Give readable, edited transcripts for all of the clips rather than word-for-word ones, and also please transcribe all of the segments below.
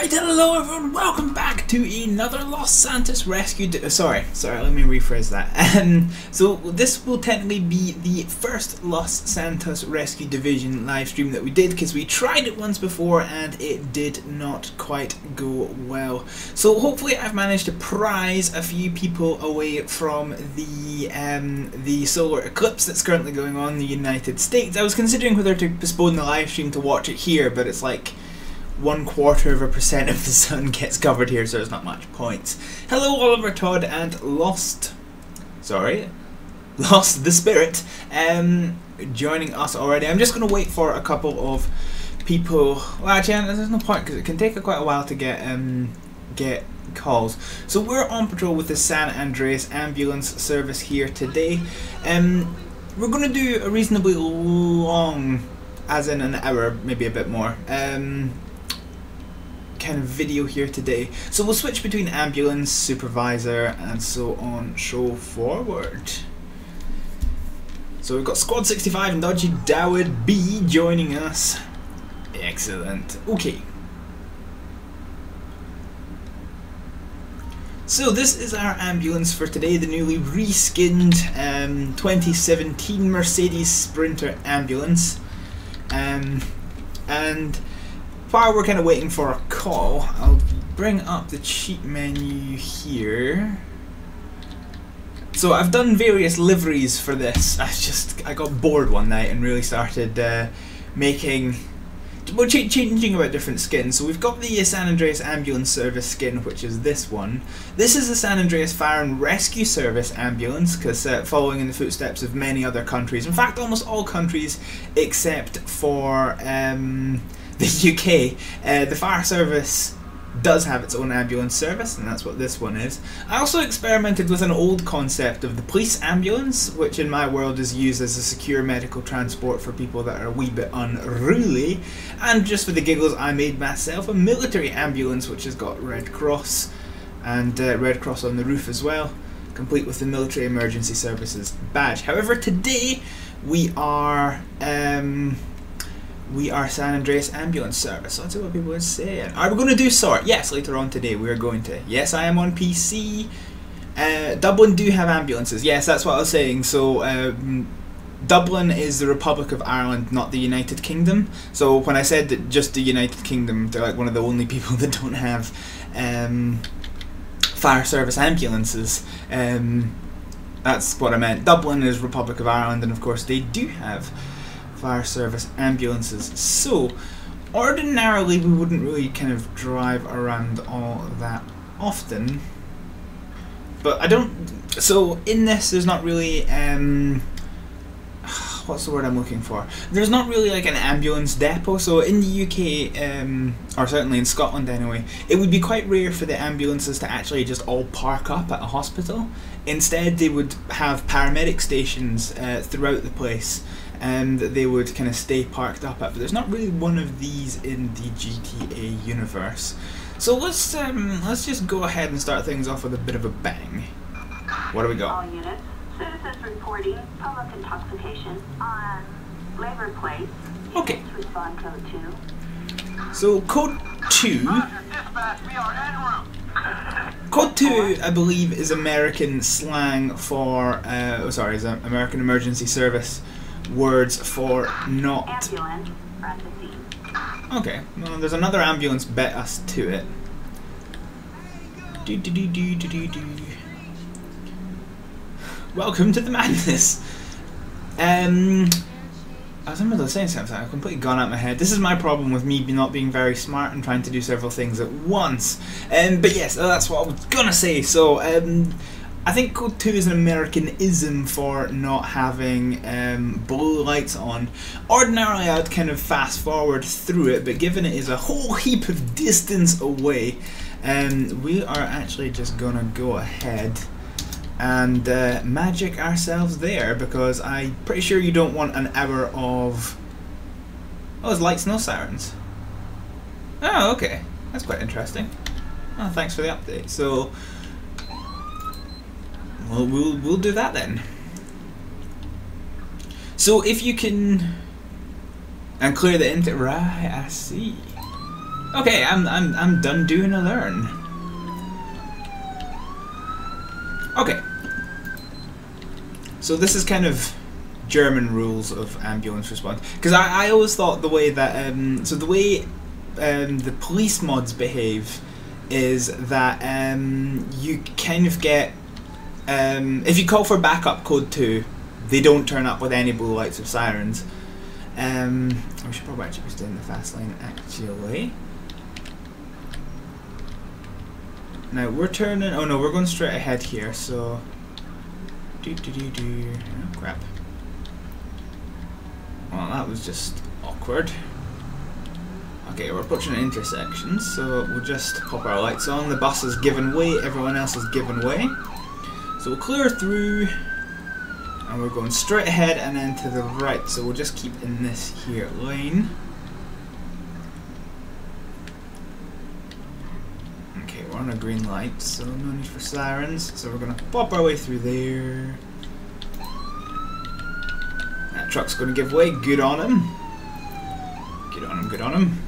Right, hello everyone, welcome back to another Los Santos Rescue sorry, let me rephrase that. So this will technically be the first Los Santos Rescue Division live stream that we did, because we tried it once before and it did not quite go well. So hopefully I've managed to prise a few people away from the solar eclipse that's currently going on in the United States. I was considering whether to postpone the live stream to watch it here, but it's like 0.25% of the sun gets covered here, so there's not much point. Hello Oliver Todd and Lost the Spirit joining us already. I'm just going to wait for a couple of people. Well, actually there's no point because it can take quite a while to get calls. So we're on patrol with the San Andreas ambulance service here today. We're going to do a reasonably long, as in an hour, maybe a bit more, kind of video here today. So we'll switch between ambulance, supervisor, and so on, so forward. So we've got Squad 65 and Dodgy Doward B joining us. Excellent. Okay. So this is our ambulance for today, the newly reskinned 2017 Mercedes Sprinter ambulance. And while we're kind of waiting for a call, I'll bring up the cheat menu here. So I've done various liveries for this. I got bored one night and really started changing about different skins. So we've got the San Andreas Ambulance Service skin, which is this one. This is the San Andreas Fire and Rescue Service ambulance, because following in the footsteps of many other countries, in fact almost all countries except for the UK, the fire service does have its own ambulance service, and that's what this one is. I also experimented with an old concept of the police ambulance, which in my world is used as a secure medical transport for people that are a wee bit unruly. And just for the giggles, I made myself a military ambulance, which has got Red Cross and Red Cross on the roof as well, complete with the Military Emergency Services badge. However, today we are San Andreas Ambulance Service. So let's see what people are saying. Are we going to do SART? Yes, later on today we are going to. Yes, I am on PC. Dublin do have ambulances. Yes, that's what I was saying. So Dublin is the Republic of Ireland, not the United Kingdom. So when I said that just the United Kingdom, they're like one of the only people that don't have fire service ambulances. That's what I meant. Dublin is Republic of Ireland, and of course they do have fire service ambulances. So ordinarily we wouldn't really kind of drive around all that often, but I don't. So in this there's not really what's the word I'm looking for? There's not really like an ambulance depot. So in the UK, or certainly in Scotland anyway, it would be quite rare for the ambulances to actually just all park up at a hospital. Instead they would have paramedic stations throughout the place, and they would kind of stay parked up at, but there's not really one of these in the GTA universe. So let's just go ahead and start things off with a bit of a bang. What do we got? All units, citizens reporting public intoxication on Labor Place. Okay. Respond code 2. So code 2. Code 2, I believe, is American slang for is American Emergency Service words for not. Ambulance, parentheses. Okay, well, there's another ambulance bet us to it. Welcome to the madness. I was in the middle of saying something. I've completely gone out of my head. This is my problem with me not being very smart and trying to do several things at once. But yes, that's what I was gonna say. So I think code 2 is an Americanism for not having blue lights on. Ordinarily I'd kind of fast forward through it, but given it is a whole heap of distance away, we are actually just gonna go ahead and magic ourselves there, because I'm pretty sure you don't want an hour of... Oh, there's lights, no sirens. Oh, okay. That's quite interesting. Oh, thanks for the update. So we'll do that then. So if you can... And clear the right, I see. Okay, I'm done doing a learn. Okay. So this is kind of German rules of ambulance response, because I always thought the way that the police mods behave is that you kind of get if you call for backup code 2, they don't turn up with any blue lights or sirens. We should probably actually be staying in the fast lane actually. Now we're turning. Oh no, we're going straight ahead here. So oh, crap. Well, that was just awkward. Okay, we're approaching an intersection, so we'll just pop our lights on. The bus is giving way, everyone else is giving way. So we'll clear through, and we're going straight ahead and then to the right. So we'll just keep in this here lane. Okay, we're on a green light, so no need for sirens. So we're going to pop our way through there. That truck's going to give way. Good on him. Good on him, good on him.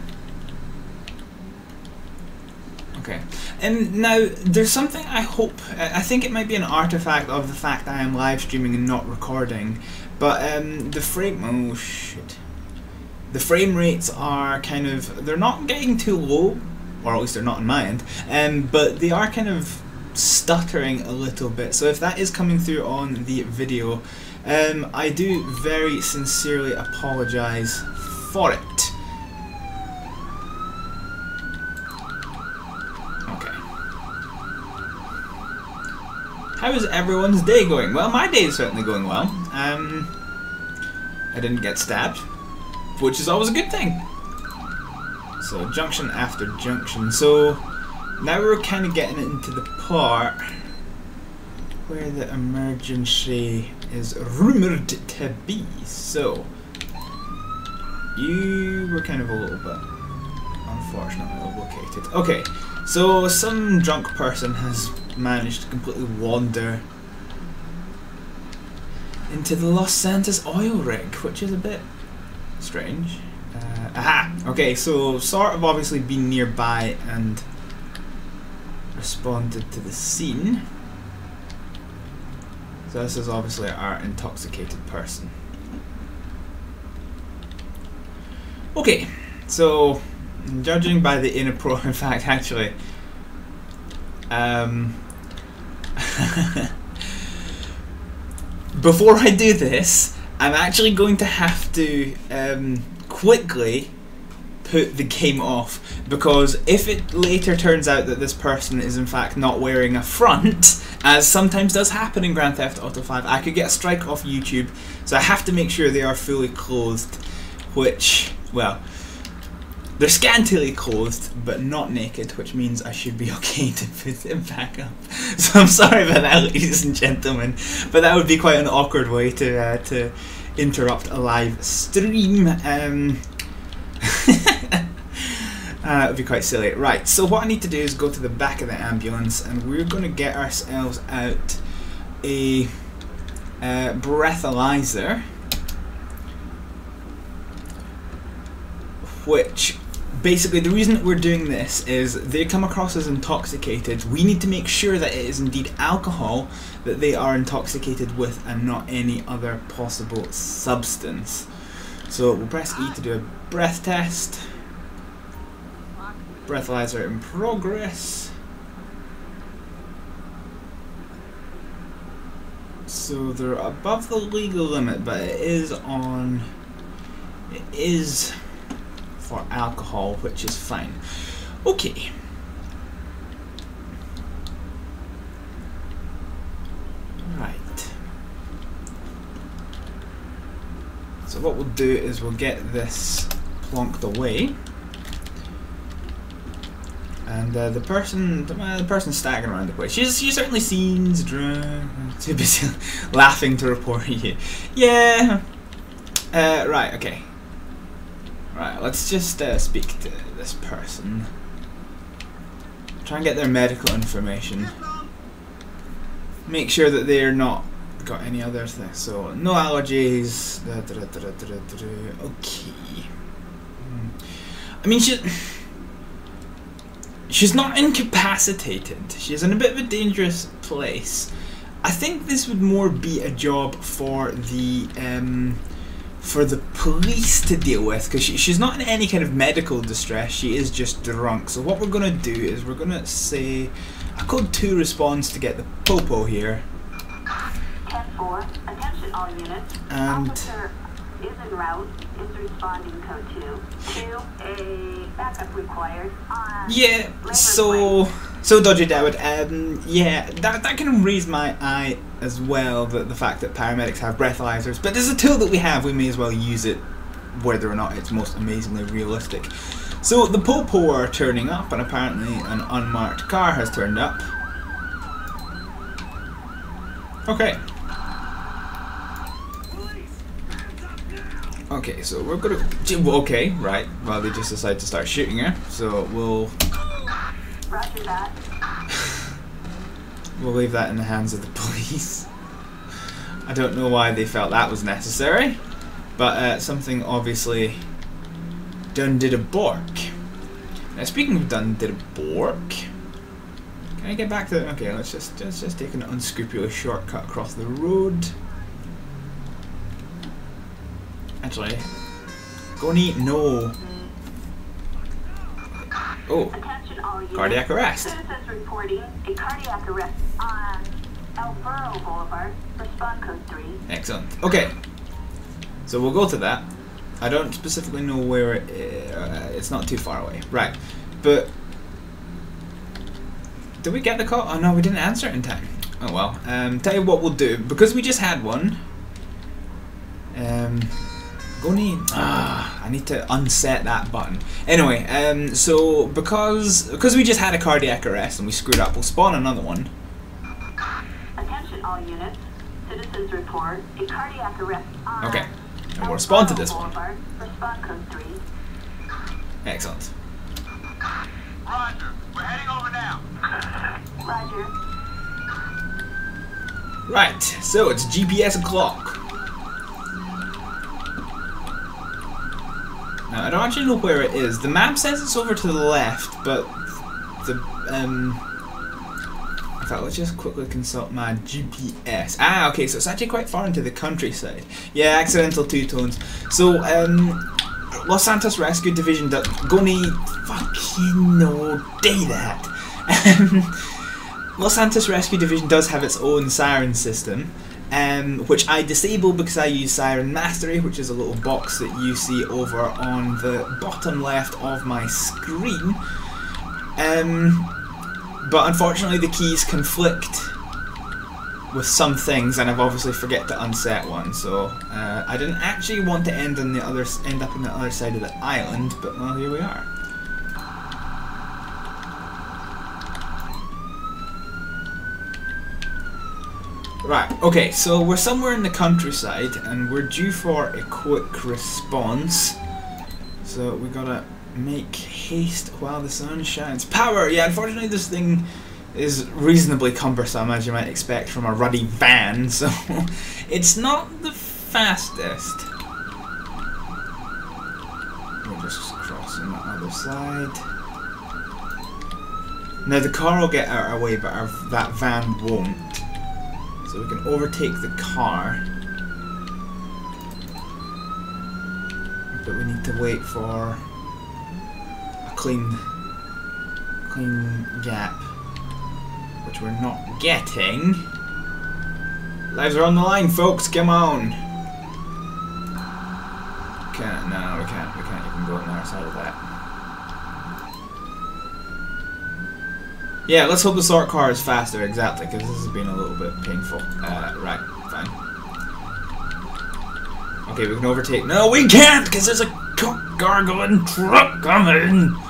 Okay. Now, there's something I hope... I think it might be an artifact of the fact I am live streaming and not recording. But the frame... Oh, shit. The frame rates are kind of... They're not getting too low. Or at least they're not on my end. But they are kind of stuttering a little bit. So if that is coming through on the video... I do very sincerely apologise for it. Okay. How is everyone's day going? Well, my day is certainly going well. I didn't get stabbed, which is always a good thing. So, junction after junction. So, now we're kind of getting into the part where the emergency is rumoured to be. So, you were kind of a little bit unfortunately located. Okay, so some drunk person has managed to completely wander into the Los Santos oil rig, which is a bit strange. Aha! Okay, so SART have obviously been nearby and responded to the scene. So this is obviously our intoxicated person. Okay, so judging by the inappropriate, in fact, actually, before I do this, I'm actually going to have to quickly put the game off, because if it later turns out that this person is in fact not wearing a front, as sometimes does happen in Grand Theft Auto 5, I could get a strike off YouTube, so I have to make sure they are fully clothed, which, well, they're scantily clothed but not naked, which means I should be okay to put it back up. So I'm sorry about that, ladies and gentlemen, but that would be quite an awkward way to interrupt a live stream. It would be quite silly. Right, so what I need to do is go to the back of the ambulance, and we're going to get ourselves out a breathalyzer, which basically the reason that we're doing this is they come across as intoxicated. We need to make sure that it is indeed alcohol that they are intoxicated with and not any other possible substance. So we'll press E to do a breath test. Breathalyzer in progress. So they're above the legal limit, but it is for alcohol, which is fine. Okay. Right. So what we'll do is we'll get this plonked away. And the person's staggering around the place. She certainly seems drunk. Too busy laughing to report you. Yeah. Right. Okay. Right. Let's just speak to this person. Try and get their medical information. Make sure that they're not got any other things. So no allergies. Okay. I mean, she's not incapacitated. She's in a bit of a dangerous place. I think this would more be a job for the police to deal with, because she's not in any kind of medical distress. She is just drunk. So what we're gonna do is we're gonna say a code 2 response to get the popo here. 10-4, attention all units. And officer is en route. Is responding code 2. 2, a backup required. yeah, so Dodgy Dawid, yeah, that kind of raised my eye as well, the fact that paramedics have breathalyzers, but there's a tool that we have, we may as well use it whether or not it's most amazingly realistic. So the popo are turning up, and apparently an unmarked car has turned up. Okay. Okay, so we're gonna... Okay, right. Well, they just decided to start shooting her, so we'll... Roger that. We'll leave that in the hands of the police. I don't know why they felt that was necessary, but something obviously done did a bork. Now, speaking of done did a bork, can I get back to... Okay, let's just take an unscrupulous shortcut across the road. Actually, Goni, no. Oh, cardiac arrest. Citizens reporting a cardiac arrest on El Burro Boulevard. Respond code 3. Excellent. Okay, so we'll go to that. I don't specifically know where it is. It's not too far away. Right, but did we get the call? Oh no, we didn't answer it in time. Oh well. Tell you what we'll do, because we just had one. I need to unset that button. Anyway, so because we just had a cardiac arrest and we screwed up, we'll spawn another one. Attention all units. Citizens report a cardiac arrest on... Okay, and we'll respond to this one. Respond code 3. Excellent. Roger. We're heading over now. Roger. Right, so it's GPS o'clock. Now, I don't actually know where it is. The map says it's over to the left, but the, in fact, let's just quickly consult my GPS. Ah, okay, so it's actually quite far into the countryside. Yeah, accidental two-tones. So, Los Santos Rescue Division does... Goni... Fucking no, day that. Los Santos Rescue Division does have its own siren system. Which I disable because I use Siren Mastery, which is a little box that you see over on the bottom left of my screen. But unfortunately the keys conflict with some things, and I've obviously forget to unset one, so I didn't actually want to end up on the other side of the island, but well, here we are. Right, okay, so we're somewhere in the countryside and we're due for a quick response. So we gotta make haste while the sun shines. Power! Yeah, unfortunately this thing is reasonably cumbersome, as you might expect from a ruddy van, so it's not the fastest. We're just crossing the other side. Now the car will get out of our way, but that van won't. So we can overtake the car, but we need to wait for a clean gap, which we're not getting. Lives are on the line, folks. Come on. No, we can't even go on the other side of that. Yeah, let's hope the SART car is faster, exactly, because this has been a little bit painful. Right, fine. Okay, we can overtake. No, we can't, because there's a gargling truck coming! Might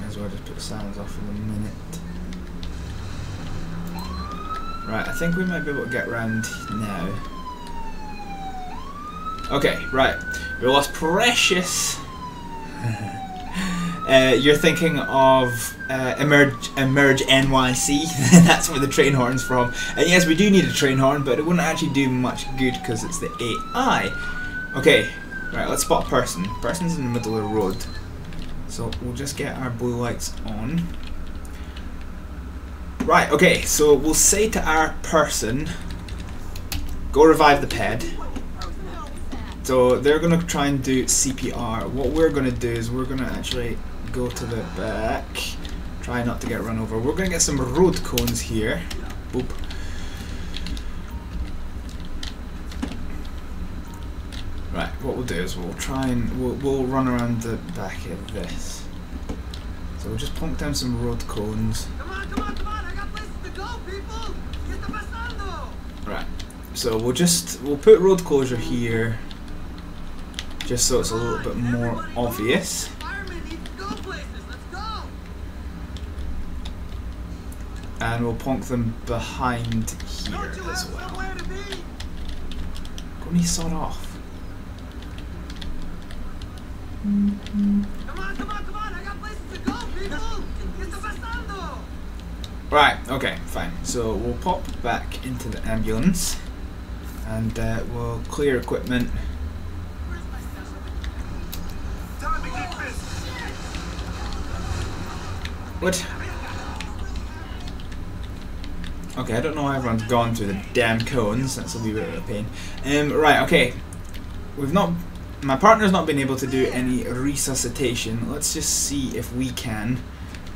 as well just put the sounds off for a minute. Right, I think we might be able to get around now. Okay, right. We lost precious You're thinking of Emerge NYC. That's where the train horn's from. And yes, we do need a train horn, but it wouldn't actually do much good because it's the AI. Okay, right, let's spot person. Person's in the middle of the road. So we'll just get our blue lights on. Right, okay, so we'll say to our person, go revive the ped. So they're going to try and do CPR. What we're going to do is we're going to actually go to the back. Try not to get run over. We're going to get some road cones here. Boop. Right, what we'll do is we'll try and we'll run around the back of this. So we'll just plonk down some road cones. Come on, come on, come on! I got places to go, people! Get the pasando! Right. So we'll put road closure here, just so it's a little bit more obvious. Firemen need to go places. Let's go! And we'll plonk them behind here Don't you have as well. somewhere to be? Go and sod off. Come on, come on, come on! I got places to go, people! Get the pasando! Right, okay, fine. So we'll pop back into the ambulance and we'll clear equipment. Time to get this! What? Okay, I don't know why everyone's gone through the damn cones. That's a wee bit of a pain. Right, okay. My partner's not been able to do any resuscitation. Let's just see if we can.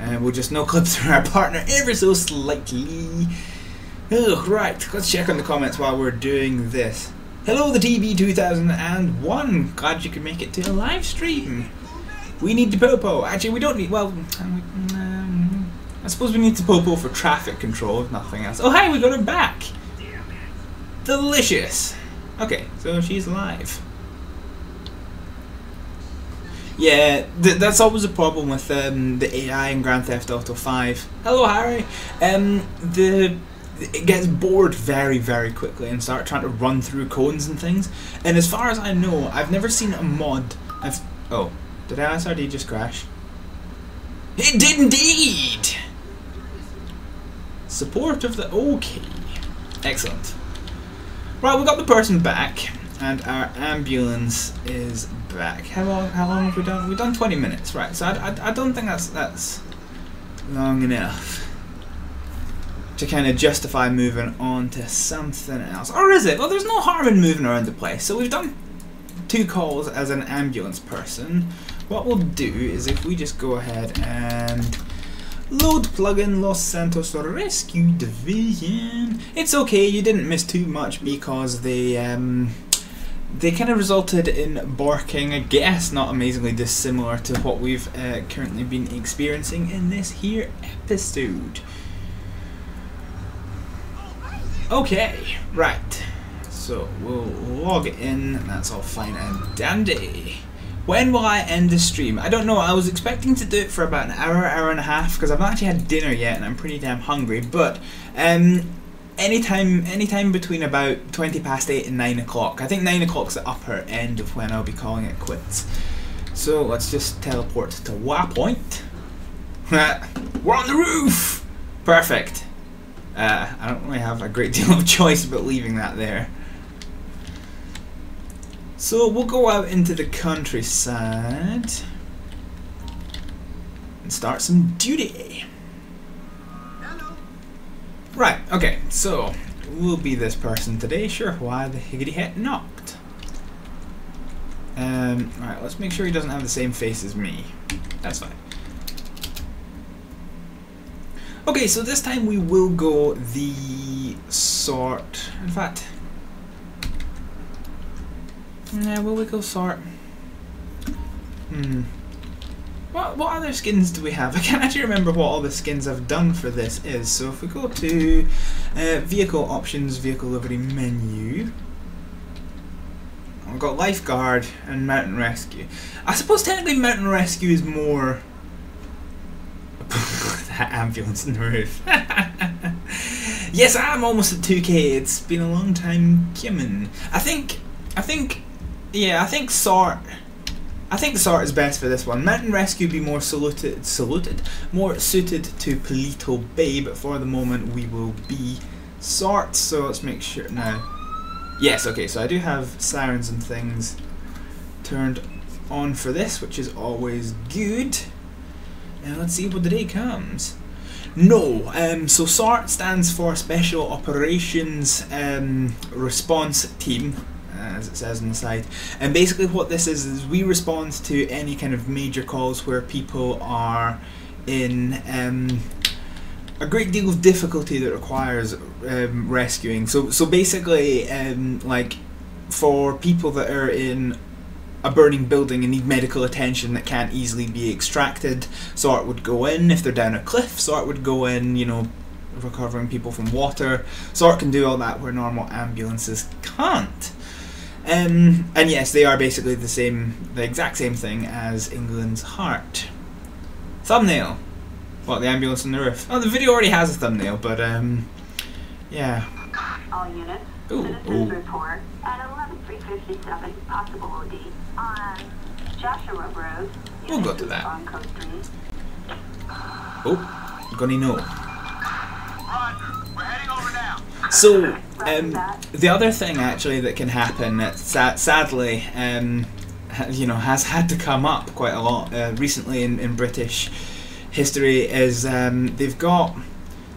We'll just no-clip through our partner ever so slightly. Oh, right, let's check on the comments while we're doing this. Hello, the TB2001. Glad you could make it to a live stream. We need to popo. Actually, we don't need. Well, I suppose we need to popo for traffic control, if nothing else. Oh, hi, we got her back. Delicious. Okay, so she's alive. Yeah, that's always a problem with the AI in Grand Theft Auto 5. Hello, Harry. It gets bored very, very quickly and start trying to run through cones and things. And as far as I know, I've never seen a mod. Oh, did LSRD just crash? It did indeed. Support of the OK. Excellent. Right, we got the person back. And our ambulance is back. How long have we done? We've done 20 minutes, right? So I don't think that's long enough to kind of justify moving on to something else. Or is it? Well, there's no harm in moving around the place. So we've done 2 calls as an ambulance person. What we'll do is if we just go ahead and load plugin Los Santos Rescue Division. It's okay, you didn't miss too much because they kind of resulted in barking, I guess, not amazingly dissimilar to what we've currently been experiencing in this here episode. Okay, right. So we'll log in, that's all fine and dandy. When will I end the stream? I don't know, I was expecting to do it for about an hour, hour and a half, because I've not actually had dinner yet and I'm pretty damn hungry, but anytime between about 20 past 8 and 9 o'clock. I think 9 o'clock's the upper end of when I'll be calling it quits. So let's just teleport to Waypoint. We're on the roof! Perfect. I don't really have a great deal of choice about leaving that there. So we'll go out into the countryside and start some duty. Right, okay, so we'll be this person today. Sure, why the higgity heck not? Alright, let's make sure he doesn't have the same face as me. That's fine. Okay, so this time we will go the SART. In fact, yeah, will we go SART? What other skins do we have? I can't actually remember what all the skins I've done for this is. So if we go to vehicle options, vehicle livery menu, I've got lifeguard and mountain rescue. I suppose technically mountain rescue is more that ambulance in the roof. Yes, I'm almost at 2k. It's been a long time coming. I think SART I think the SART is best for this one. Mountain Rescue would be more suited to Polito Bay, but for the moment we will be SART, so let's make sure now. Yes, okay, so I do have sirens and things turned on for this, which is always good. And let's see what the day comes. No, so SART stands for Special Operations Response Team, as it says on the side. And basically what this is we respond to any kind of major calls where people are in a great deal of difficulty that requires rescuing. So basically, like for people that are in a burning building and need medical attention that can't easily be extracted, SART would go in. If they're down a cliff, SART would go in, you know, recovering people from water. SART can do all that where normal ambulances can't. And yes, they are basically the exact same thing as England's Heart. Thumbnail. What, the ambulance on the roof? Oh, the video already has a thumbnail, but yeah. All units. Ooh, Citizens report at 11:57 possible OD on Joshua Road. We'll go to that. On Coast 3. Oh, gonna know. Roger. We're heading over now. So, the other thing actually that can happen that sadly, you know, has had to come up quite a lot recently in British history is they've got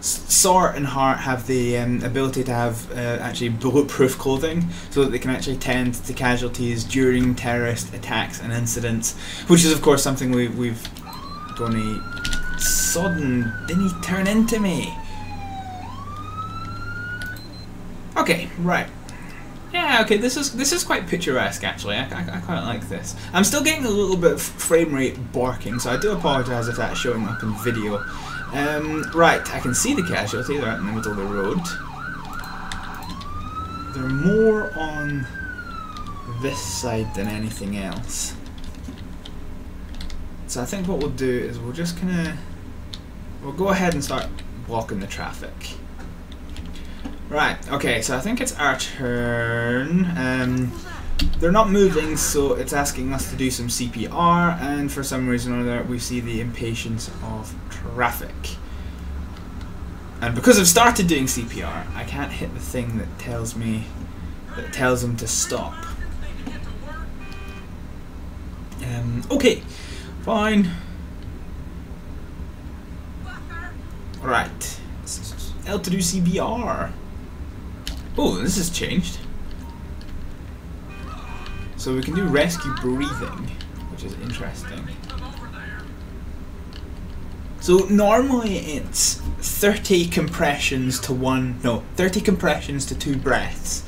SART and Heart have the ability to have actually bulletproof clothing so that they can actually tend to casualties during terrorist attacks and incidents, which is of course something we've gonna sodden didn't he turn into me. Okay, right. Yeah, okay, this is quite picturesque actually. I quite like this. I'm still getting a little bit of frame rate barking, so I do apologise if that's showing up in video. Right, I can see the casualty, they're out in the middle of the road. They're more on this side than anything else. So I think what we'll do is we'll go ahead and start blocking the traffic. Right, okay, so I think it's our turn. They're not moving, so it's asking us to do some CPR, and for some reason or other we see the impatience of traffic. And because I've started doing CPR, I can't hit the thing that tells them to stop. Okay, fine. Right, L to do CPR. Oh, this has changed. So we can do rescue breathing, which is interesting. So normally it's 30 compressions to 2 breaths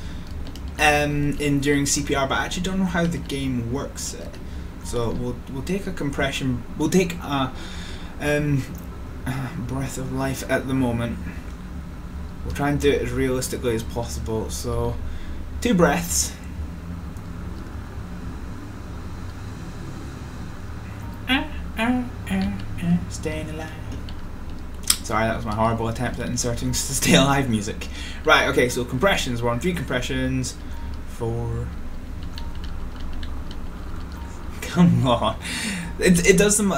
during CPR, but I actually don't know how the game works it. So we'll take a compression, we'll take a breath of life at the moment. We'll try and do it as realistically as possible. So 2 breaths. Staying alive. Sorry, that was my horrible attempt at inserting Stay Alive music. Right, okay, so compressions. We're on 3 compressions. 4. Come on. It does them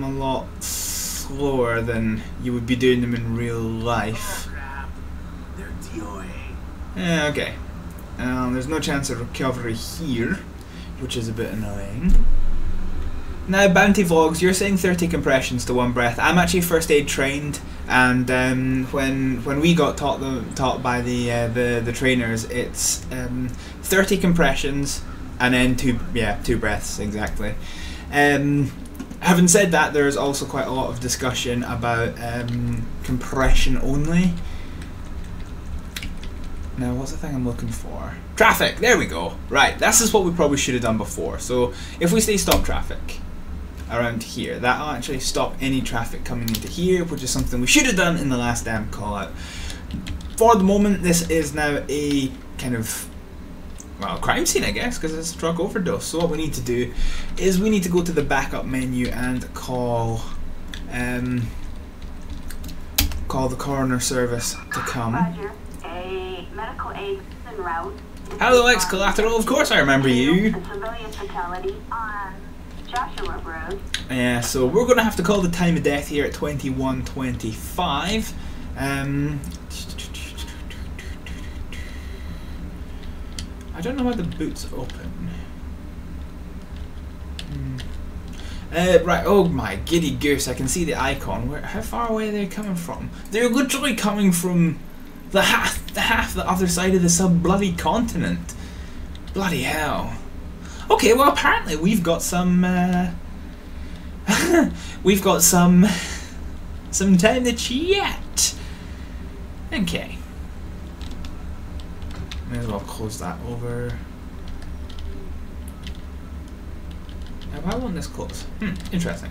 a lot slower than you would be doing them in real life. They're DOA. Yeah, okay. There's no chance of recovery here, which is a bit annoying. Now, Bounty Vlogs, you're saying 30 compressions to 1 breath. I'm actually first aid trained, and when we got taught by the trainers, it's 30 compressions and then 2 breaths exactly. Having said that, there's also quite a lot of discussion about compression only. Now, what's the thing I'm looking for? Traffic! There we go! Right, this is what we probably should have done before. So, if we say stop traffic around here, that'll actually stop any traffic coming into here, which is something we should have done in the last damn call out. For the moment, this is now a kind of, well, crime scene, I guess, because it's a drug overdose. So what we need to do is we need to go to the backup menu and call the coroner service to come. Roger. A medical aid is en route. Is Hello, ex-collateral. Of course I remember you. A civilian fatality on Joshua Road. Yeah, so we're going to have to call the time of death here at 21:25. I don't know why the boot's open. Right, oh my giddy goose, I can see the icon. How far away are they coming from? They're literally coming from the other side of the sub-bloody continent. Bloody hell. Okay, well apparently we've got some, we've got some time to chat. Okay. May as well close that over. Now, why won't this close? Interesting.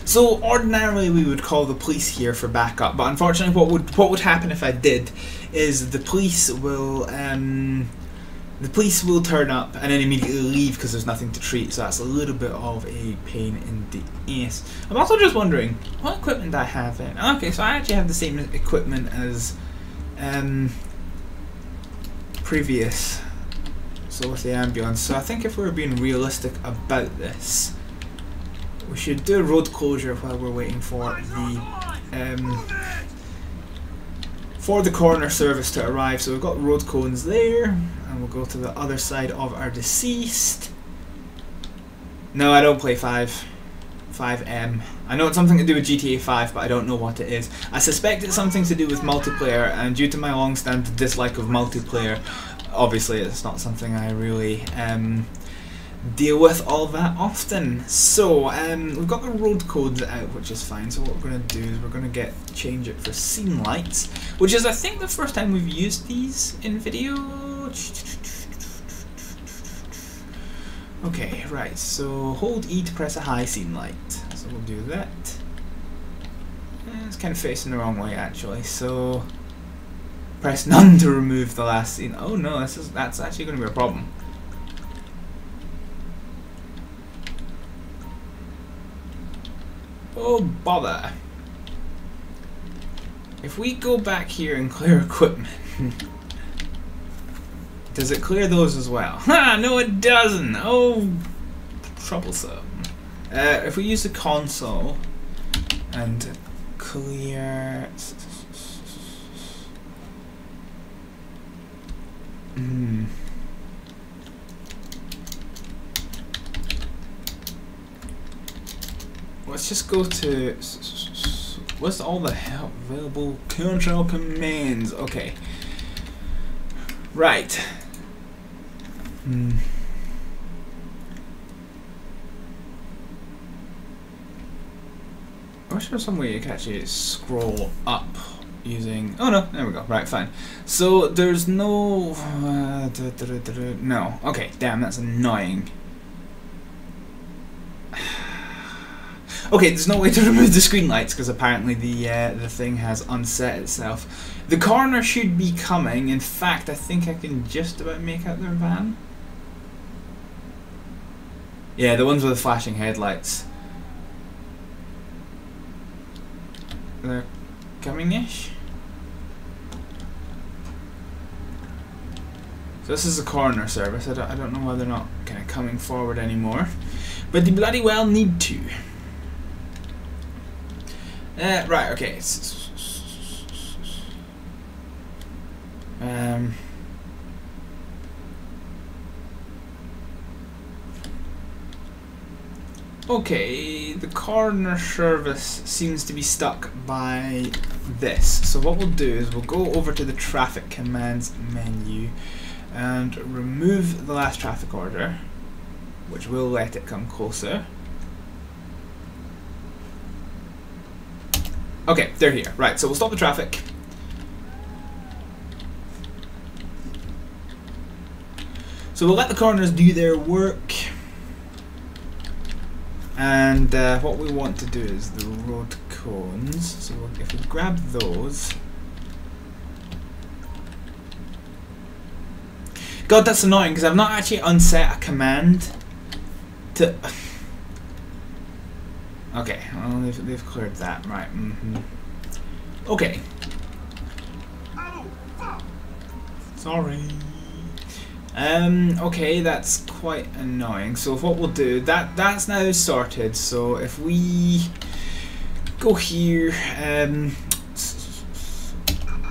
So ordinarily we would call the police here for backup, but unfortunately what would happen if I did is the police will turn up and then immediately leave because there's nothing to treat, so that's a little bit of a pain in the ass. I'm also just wondering, what equipment do I have in? Okay, so I actually have the same equipment as previous, so with the ambulance. So I think if we were being realistic about this, we should do a road closure while we're waiting for the coroner service to arrive. So we've got road cones there, and we'll go to the other side of our deceased. No, I don't play 5M. I know it's something to do with GTA 5, but I don't know what it is. I suspect it's something to do with multiplayer, and due to my long-standing dislike of multiplayer, obviously it's not something I really deal with all that often. So we've got the road codes out, which is fine. So what we're going to do is we're going to change it for scene lights, which is I think the first time we've used these in video. Okay, right, so hold E to press a high scene light. So we'll do that. It's kind of facing the wrong way actually, so press none to remove the last scene. Oh no, that's actually going to be a problem. Oh bother. If we go back here and clear equipment, does it clear those as well? Ha! No it doesn't! Oh, troublesome. If we use the console and clear... Let's just go to... What's all the hell available control commands? Okay. Right. I wish there was some way you can actually scroll up using... Oh no, there we go. Right, fine. So there's no... No. Okay, damn, that's annoying. Okay, there's no way to remove the screen lights because apparently the thing has unset itself. The coroner should be coming. In fact, I think I can just about make out their van. Yeah, the ones with the flashing headlights. They're coming-ish. So this is the coroner service. I don't know why they're not kind of coming forward anymore, but they bloody well need to. Right, okay. Okay, the coroner service seems to be stuck by this. So what we'll do is we'll go over to the traffic commands menu and remove the last traffic order, which will let it come closer. Okay, they're here. Right, so we'll stop the traffic. So we'll let the coroners do their work. And what we want to do is the road cones. So if we grab those... God, that's annoying because I've not actually unset a command to... Okay, well, they've cleared that, right, Okay. Sorry. Okay, that's quite annoying. So what we'll do, that's now sorted. So if we go here,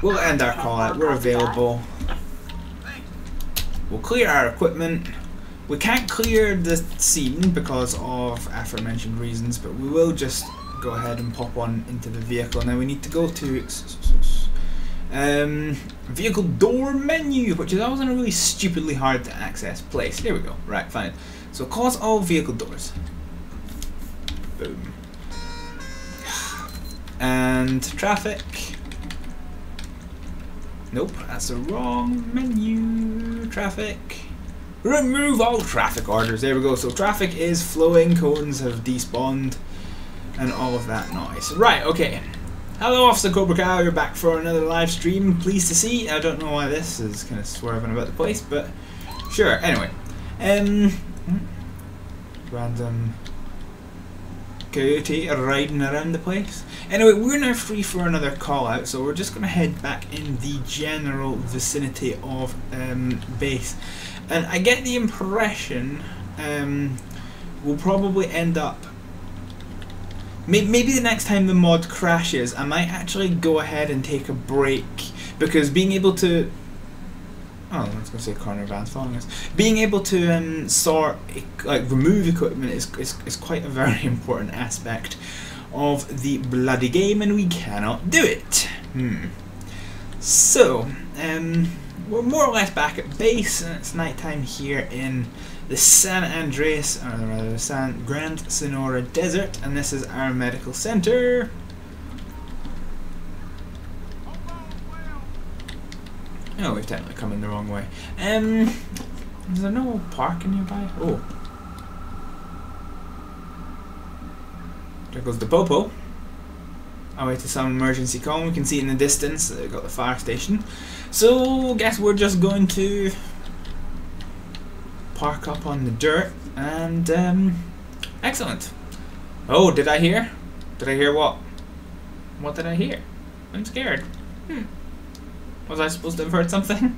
we'll end our call out. We're available. We'll clear our equipment. We can't clear the scene because of aforementioned reasons, but we will just go ahead and pop on into the vehicle. Now we need to go to vehicle door menu, which is always in a really stupidly hard to access place. Here we go. Right, fine. So close all vehicle doors. Boom. And traffic. Nope, that's the wrong menu. Traffic. Remove all traffic orders. There we go. So traffic is flowing, cones have despawned, and all of that noise. Right, okay. Hello, Officer Cobra Cow, you're back for another live stream. Pleased to see. I don't know why this is kind of swerving about the place, but sure. Anyway, random coyote riding around the place. Anyway, we're now free for another call out, so we're just going to head back in the general vicinity of base. And I get the impression we'll probably end up. Maybe the next time the mod crashes, I might actually go ahead and take a break, because being able to. Oh, I was going to say Coroner van's following us. Being able to sort, like remove equipment is quite a very important aspect of the bloody game, and we cannot do it. So, we're more or less back at base, and it's nighttime here in the San Andreas, or rather the Grand Sonora Desert, and this is our medical center. Oh, we've technically come in the wrong way. Is there no parking nearby? Oh. There goes the Popo. Away to some emergency call. We can see in the distance they've got the fire station. So, guess we're just going to park up on the dirt and excellent. Oh, did I hear? Did I hear what? What did I hear? I'm scared. Was I supposed to have heard something?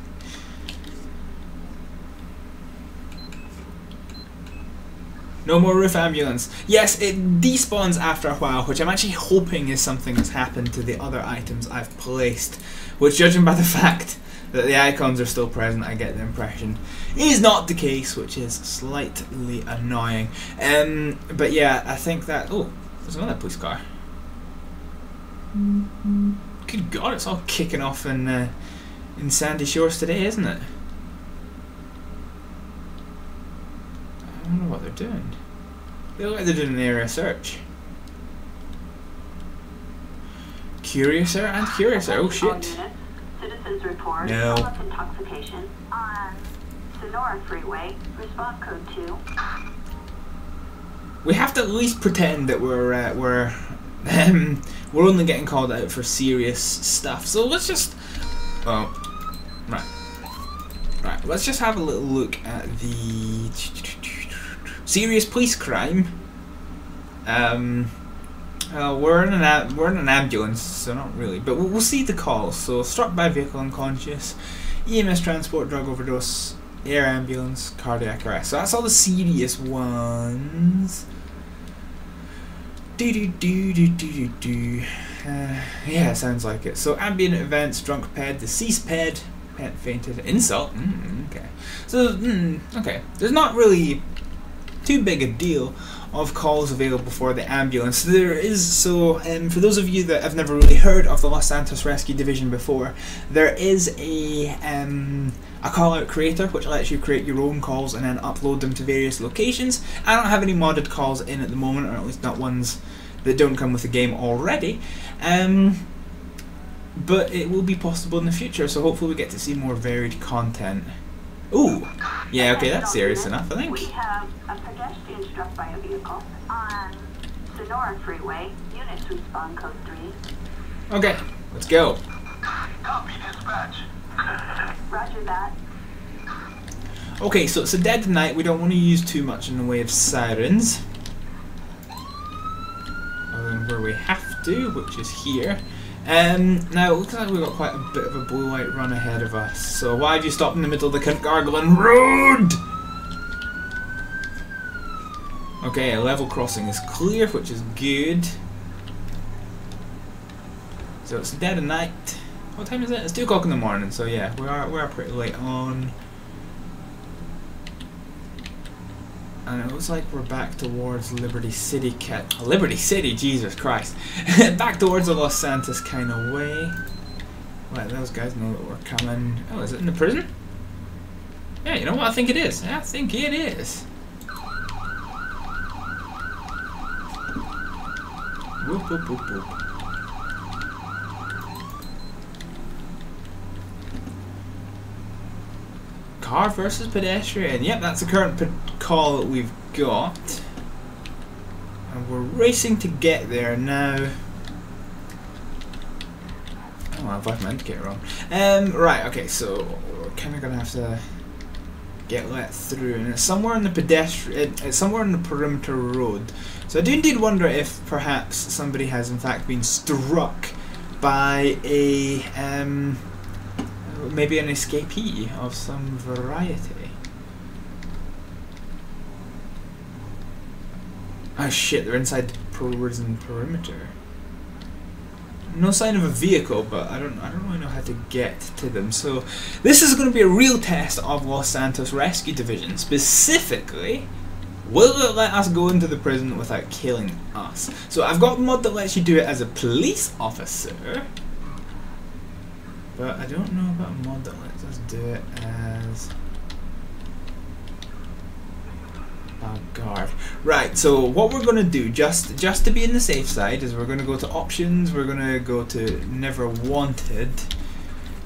No more roof ambulance. Yes, it despawns after a while, which I'm actually hoping is something that's happened to the other items I've placed. Which, judging by the fact that the icons are still present, I get the impression is not the case, which is slightly annoying. But yeah, I think that. Oh, there's another police car. Good God, it's all kicking off in Sandy Shores today, isn't it? I wonder what they're doing. They look like they're doing an area search. Curiouser and Curiouser. Oh shit. Citizens report public intoxication on Sonora Freeway. Response code 2. We have to at least pretend that we're only getting called out for serious stuff. So let's just. Oh, right. Let's just have a little look at the serious police crime. We're in an ambulance, so not really, but we'll see the calls. So struck by vehicle unconscious, EMS transport, drug overdose, air ambulance, cardiac arrest. So that's all the serious ones. Yeah, sounds like it. So ambient events, drunk ped, deceased ped fainted, insult. Okay. So okay, there's not really too big a deal of calls available for the ambulance. There is, so for those of you that have never really heard of the Los Santos Rescue Division before, there is a call out creator which lets you create your own calls and then upload them to various locations. I don't have any modded calls in at the moment, or at least not ones that don't come with the game already, but it will be possible in the future, so hopefully we get to see more varied content. Ooh, yeah, okay, that's serious enough, I think. We have a pedestrian struck by a vehicle on Sonora Freeway. Units respond code 3. Okay, let's go. Copy dispatch. Roger that. Okay, so it's a dead night. We don't want to use too much in the way of sirens, other than where we have to, which is here. Now it looks like we've got quite a bit of a blue light run ahead of us. So why have you stopped in the middle of the cunt gargling road? Okay, a level crossing is clear, which is good. So it's dead of night. What time is it? It's 2 o'clock in the morning. So yeah, we are pretty late on. And it looks like we're back towards Liberty City. Liberty City, Jesus Christ! Back towards the Los Santos kind of way. Let those guys know that we're coming. Oh, is it in the prison? Yeah, you know what? I think it is. I think it is. Whoop whoop whoop whoop. Car versus pedestrian. Yep, that's the current call that we've got. And we're racing to get there now. Oh, I've left my indicator on. Right, okay, so we're kind of going to have to get let through. And it's somewhere in the pedestrian... It's somewhere in the perimeter road. So I do indeed wonder if perhaps somebody has in fact been struck by a... maybe an escapee of some variety. Oh shit, they're inside the prison perimeter. No sign of a vehicle, but I don't really know how to get to them. So this is going to be a real test of Los Santos Rescue Division. Specifically, will it let us go into the prison without killing us? So I've got a mod that lets you do it as a police officer. But I don't know about a mod that lets us do it as a guard. Right, so what we're going to do, just to be in the safe side, is we're going to go to options, we're going to go to never wanted,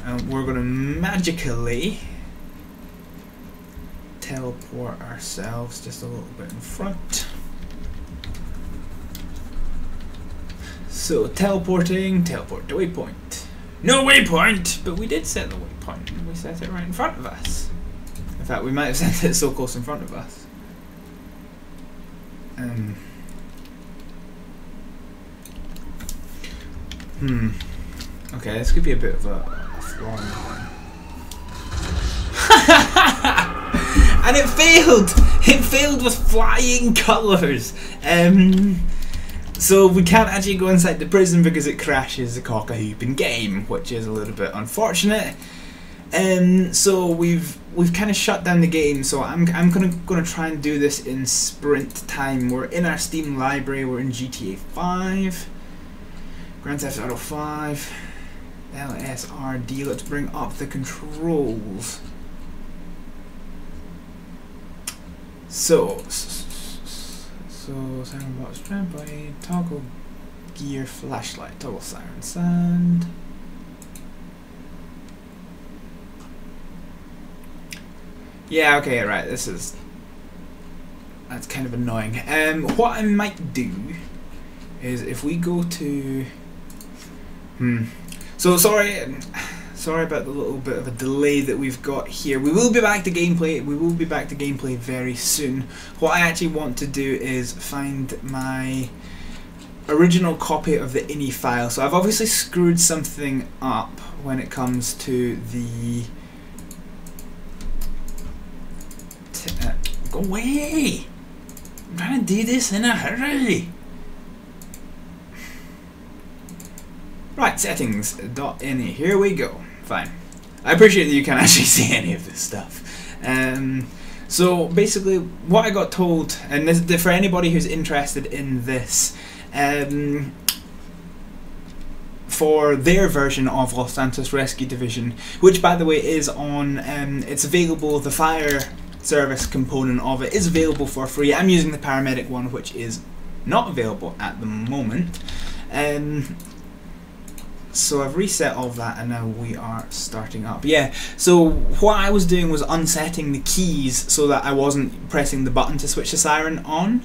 and we're going to magically teleport ourselves just a little bit in front. So teleporting, teleport to waypoint. No waypoint! But we did set the waypoint. We set it right in front of us. In fact, we might have set it so close in front of us. Okay, this could be a bit of a flaw in the one. And it failed! It failed with flying colours! So we can't actually go inside the prison because it crashes the cock-a-hooping game, which is a little bit unfortunate. So we've kind of shut down the game. So I'm gonna try and do this in sprint time. We're in our Steam library. We're in GTA 5, Grand Theft Auto 5, LSRD. Let's bring up the controls. So sound box, trampoline, toggle gear, flashlight, toggle siren sound. Yeah, okay, right, that's kind of annoying. What I might do is if we go to so sorry about the little bit of a delay that we've got here. We will be back to gameplay. We will be back to gameplay very soon. What I actually want to do is find my original copy of the INI file. So I've obviously screwed something up when it comes to the... Go away! I'm trying to do this in a hurry. Right, settings, .ini, here we go. Fine. I appreciate that you can't actually see any of this stuff. So basically what I got told, and this, for anybody who's interested in this, for their version of Los Santos Rescue Division, which by the way is on, it's available, the fire service component of it is available for free. I'm using the paramedic one, which is not available at the moment. So I've reset all of that and now we are starting up. Yeah, so what I was doing was unsetting the keys so that I wasn't pressing the button to switch the siren on.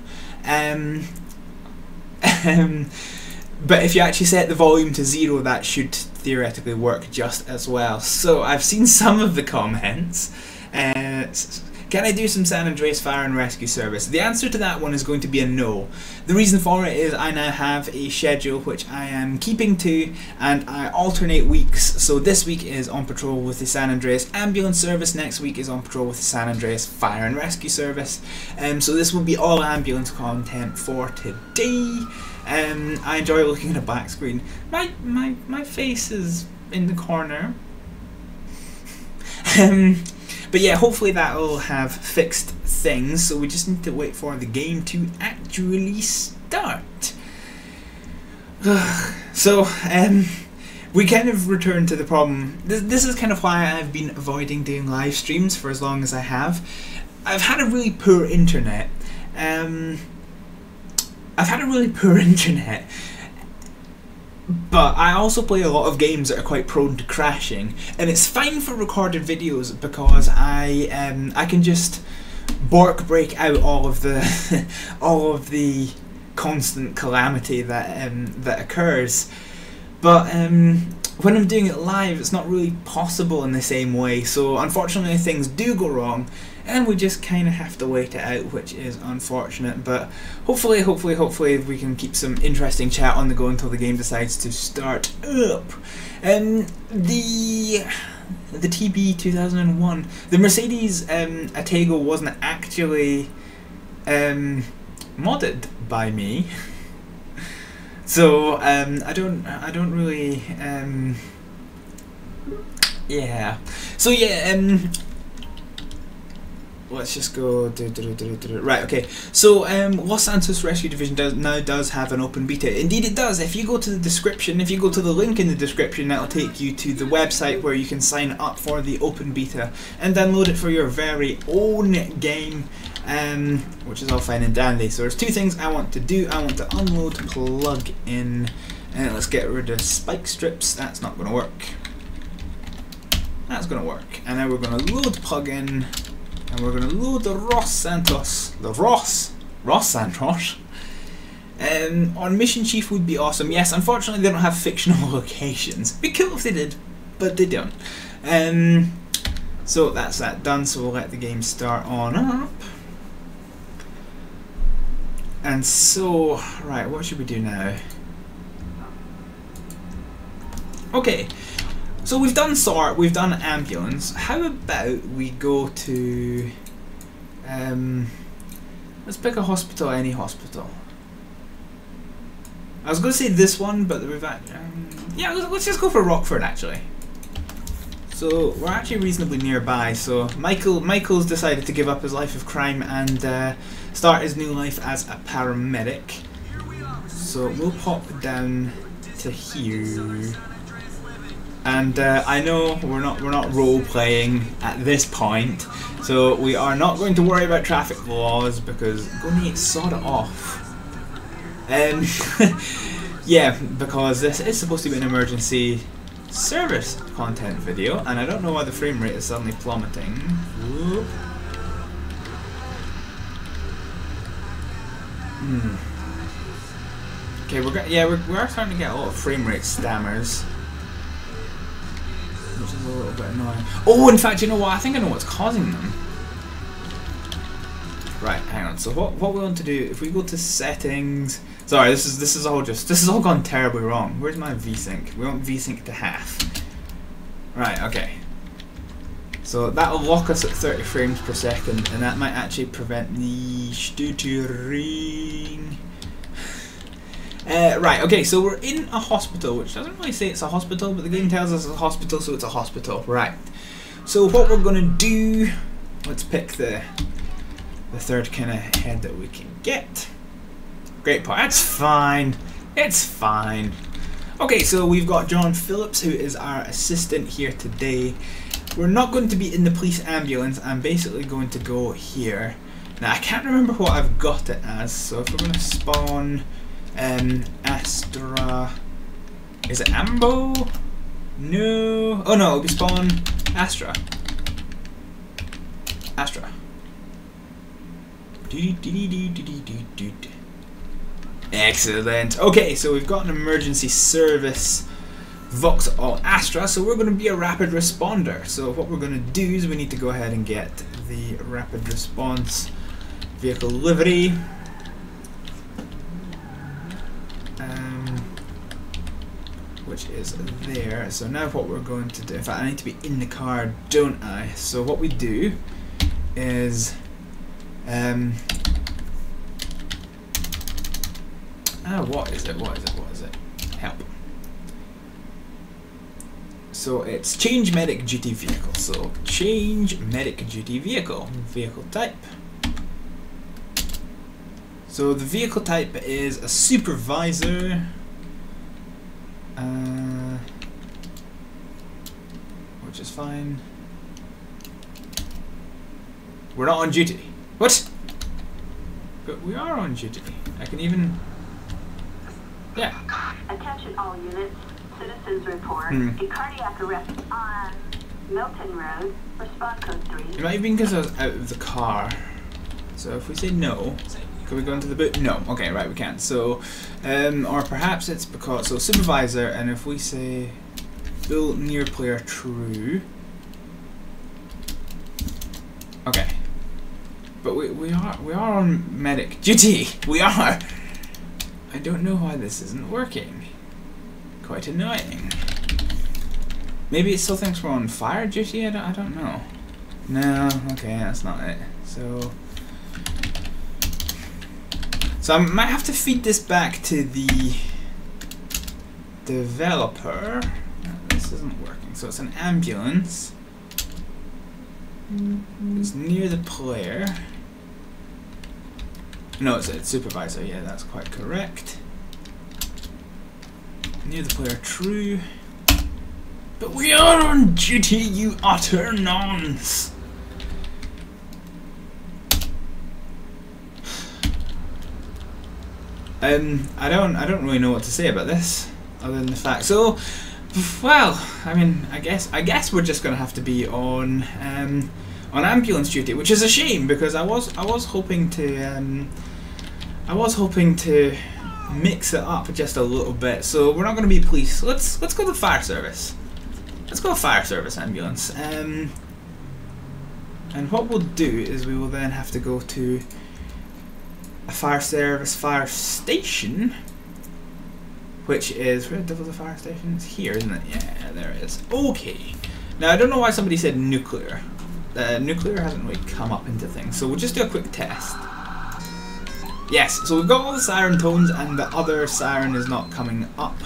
But if you actually set the volume to 0, that should theoretically work just as well. So I've seen some of the comments. Can Can I do some San Andreas Fire and Rescue Service? The answer to that one is going to be a no. The reason for it is I now have a schedule which I am keeping to, and I alternate weeks. So this week is on patrol with the San Andreas Ambulance Service, next week is on patrol with the San Andreas Fire and Rescue Service. So this will be all ambulance content for today. I enjoy looking at a back screen. My face is in the corner. But yeah, hopefully that will have fixed things, so we just need to wait for the game to actually start. So, we kind of return to the problem. This is kind of why I've been avoiding doing live streams for as long as I have. I've had a really poor internet. But I also play a lot of games that are quite prone to crashing, and it's fine for recorded videos because I can just break out all of the constant calamity that occurs. But when I'm doing it live, it's not really possible in the same way. So unfortunately, things do go wrong, and we just kind of have to wait it out, which is unfortunate. But hopefully we can keep some interesting chat on the go until the game decides to start up. The TB 2001, the Mercedes Atego wasn't actually modded by me, so I don't really yeah. So yeah. Let's just go right. Okay, so Los Santos Rescue Division does have an open beta. Indeed, it does. If you go to the description, if you go to the link in the description, that'll take you to the website where you can sign up for the open beta and download it for your very own game, which is all fine and dandy. So there's two things I want to do. I want to unload plug in, and let's get rid of spike strips. That's not going to work. That's going to work. And now we're going to load plug in. And we're going to load the Los Santos. On Mission Chief would be awesome. Yes, unfortunately they don't have fictional locations. It'd be cool if they did, but they don't. So that's that done, so we'll let the game start on up. And so, right, what should we do now? Okay. So we've done SART, we've done ambulance. How about we go to, let's pick a hospital, any hospital. I was going to say this one, but we've yeah, let's just go for Rockford actually. So we're actually reasonably nearby. So Michael's decided to give up his life of crime and start his new life as a paramedic. So we'll pop down to here. And I know we're not role playing at this point, so we are not going to worry about traffic laws because I'm going to sod it off. Yeah, because this is supposed to be an emergency service content video, and I don't know why the frame rate is suddenly plummeting. Whoop. Okay, we are starting to get a lot of frame rate stammers, which is a little bit annoying. Oh, in fact, you know what? I think I know what's causing them. Right, hang on. So what we want to do, if we go to settings, sorry, this is all gone terribly wrong. Where's my VSync? We want VSync to half. Right, okay. So that'll lock us at 30 frames per second, and that might actually prevent the stuttering. Right, okay, so we're in a hospital, which doesn't really say it's a hospital, but the game tells us it's a hospital, so it's a hospital. Right. So what we're going to do, let's pick the third kind of head that we can get. Great part. That's fine. It's fine. Okay, so we've got John Phillips, who is our assistant here today. We're not going to be in the police ambulance. I'm basically going to go here. Now, I can't remember what I've got it as, so if we're going to spawn Astra, is it Ambo? No. Oh no, it'll be spawn Astra. Astra. Excellent. Okay, so we've got an emergency service Vauxhall Astra, so we're going to be a rapid responder. So what we're going to do is we need to go ahead and get the rapid response vehicle livery. Which is there. So now what we're going to do, in fact I need to be in the car, don't I? So what we do is what is it? Help. So it's change medic duty vehicle. So change medic duty vehicle. Vehicle type. So the vehicle type is a supervisor. Which is fine. We're not on duty. What? But we are on duty. I can even... Yeah. Attention all units. Citizens report a cardiac arrest on Milton Road. Respond code 3. It might have been because I was out of the car. So if we say no, can we go into the boot? No. Okay, right, we can't. So, or perhaps it's because... So supervisor, and if we say full near player true... Okay. But we are on medic duty. We are. I don't know why this isn't working. Quite annoying. Maybe it still thinks we're on fire duty. I don't know. No. Okay, that's not it. So I might have to feed this back to the developer. No, this isn't working. So it's an ambulance. It's near the player. No, it's a supervisor. Yeah, that's quite correct. Near the player, true. But we are on duty, you utter nonce. I don't really know what to say about this, other than the fact. So, well, I mean, I guess we're just gonna have to be on ambulance duty, which is a shame because I was hoping to mix it up just a little bit. So we're not gonna be police. Let's go to fire service. Let's go to fire service ambulance. And what we'll do is we will then have to go to a fire service fire station, which is where the devil's a fire station? It's here, isn't it? Yeah, there it is. Okay. Now I don't know why somebody said nuclear. Nuclear hasn't really come up into things, so we'll just do a quick test. Yes, so we've got all the siren tones and the other siren is not coming up,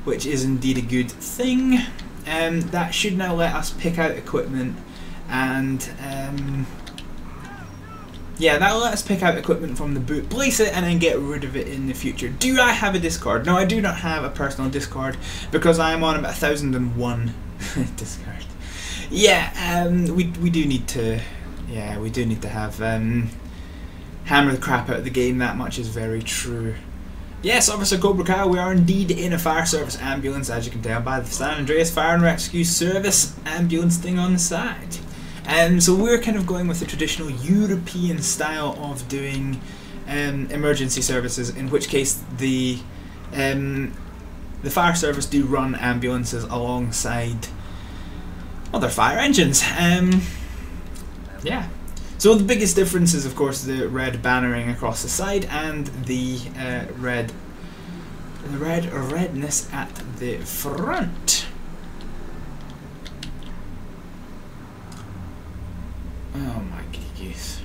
which is indeed a good thing. That should now let us pick out equipment and yeah, that'll let us pick out equipment from the boot, place it, and then get rid of it in the future. Do I have a Discord? No, I do not have a personal Discord because I am on about 1001 Discord. Yeah, we do need to. Yeah, we do need to have hammer the crap out of the game. That much is very true. Yes, Officer Cobra Kai, we are indeed in a fire service ambulance, as you can tell by the San Andreas Fire and Rescue Service ambulance thing on the side. So we're kind of going with the traditional European style of doing emergency services, in which case the fire service do run ambulances alongside other fire engines. Yeah. So the biggest difference is, of course, the red bannering across the side and the redness at the front. Oh my goodness.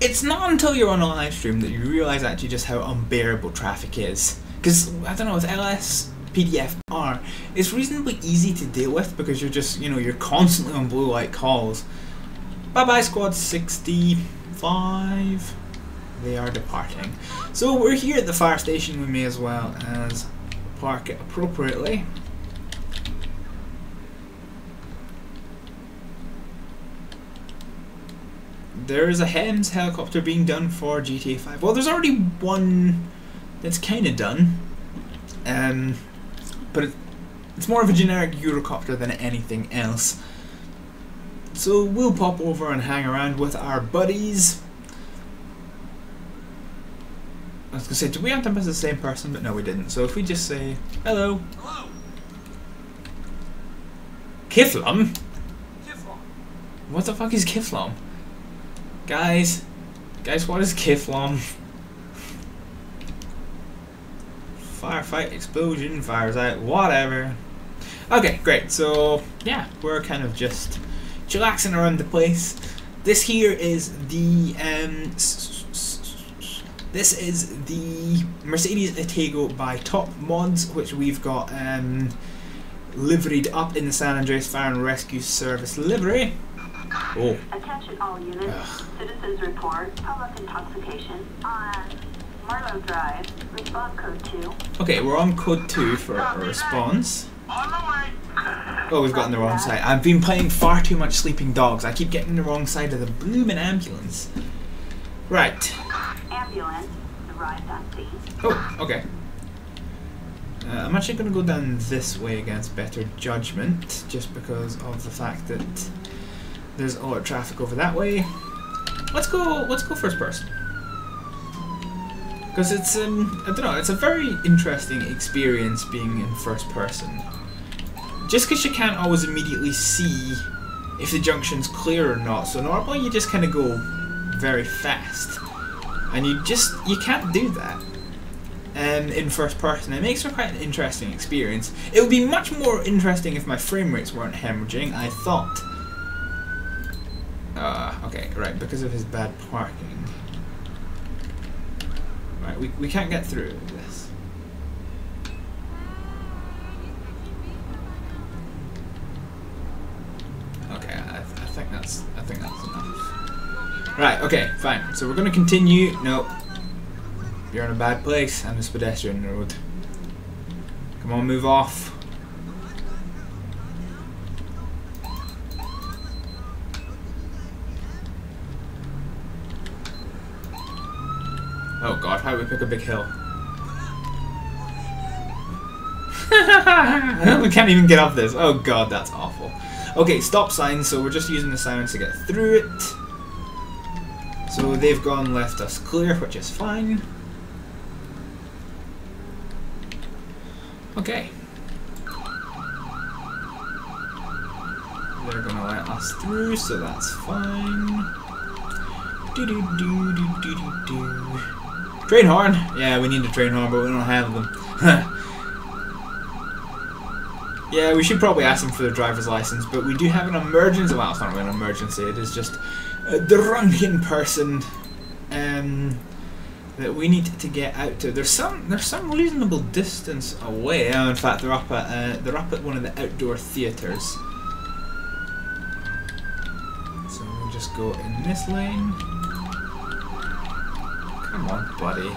It's not until you're on a live stream that you realise actually just how unbearable traffic is. Because, I don't know, with LSPDFR, it's reasonably easy to deal with because you're just, you know, you're constantly on blue light calls. Bye bye squad 65. They are departing. So we're here at the fire station. We may as well as park it appropriately. There is a HEMS helicopter being done for GTA 5. Well, there's already one that's kind of done, but it's more of a generic Eurocopter than anything else. So we'll pop over and hang around with our buddies. I was going to say, did we have to miss the same person? But no, we didn't. So if we just say, hello. Hello. Kiflam? Kiflam. What the fuck is Kiflom? Guys, what is Kiflom? Firefight, explosion, fires out, whatever. Okay, great. So yeah, we're kind of just chillaxing around the place. This here is the Mercedes Atego by Top Mods, which we've got liveried up in the San Andreas Fire and Rescue Service livery. Oh. Attention all units. Citizens report public intoxication on Marlowe Drive. Response code 2. Okay, we're on code 2 for a response. On the way. Oh, we've gotten the wrong side. I've been playing far too much Sleeping Dogs. I keep getting the wrong side of the bloomin' ambulance. Right. Ambulance arrived on scene. Oh, okay. I'm actually going to go down this way against better judgment, just because of the fact that there's a lot of traffic over that way. Let's go first person. Because it's I don't know, it's a very interesting experience being in first person. Just because you can't always immediately see if the junction's clear or not, so normally you just kind of go very fast. And you can't do that in first person. It makes for quite an interesting experience. It would be much more interesting if my frame rates weren't hemorrhaging, I thought. Okay, right, because of his bad parking. Right, we can't get through this. Okay, I think that's enough. Right, okay, fine. So we're gonna continue. Nope. You're in a bad place on this pedestrian road. Come on, move off. Oh god, how do we pick a big hill? We can't even get up this. Oh god, that's awful. Okay, stop sign, so we're just using the sirens to get through it. So they've gone left us clear, which is fine. Okay. They're gonna let us through, so that's fine. Do-do-do-do-do-do-do. Train horn! Yeah, we need a train horn, but we don't have them. Yeah, we should probably ask them for their driver's license, but we do have an emergency. Well, it's not really an emergency, it is just a drunken person that we need to get out to. There's some reasonable distance away. In fact, they're up at one of the outdoor theaters. So we'll just go in this lane. Come on, buddy.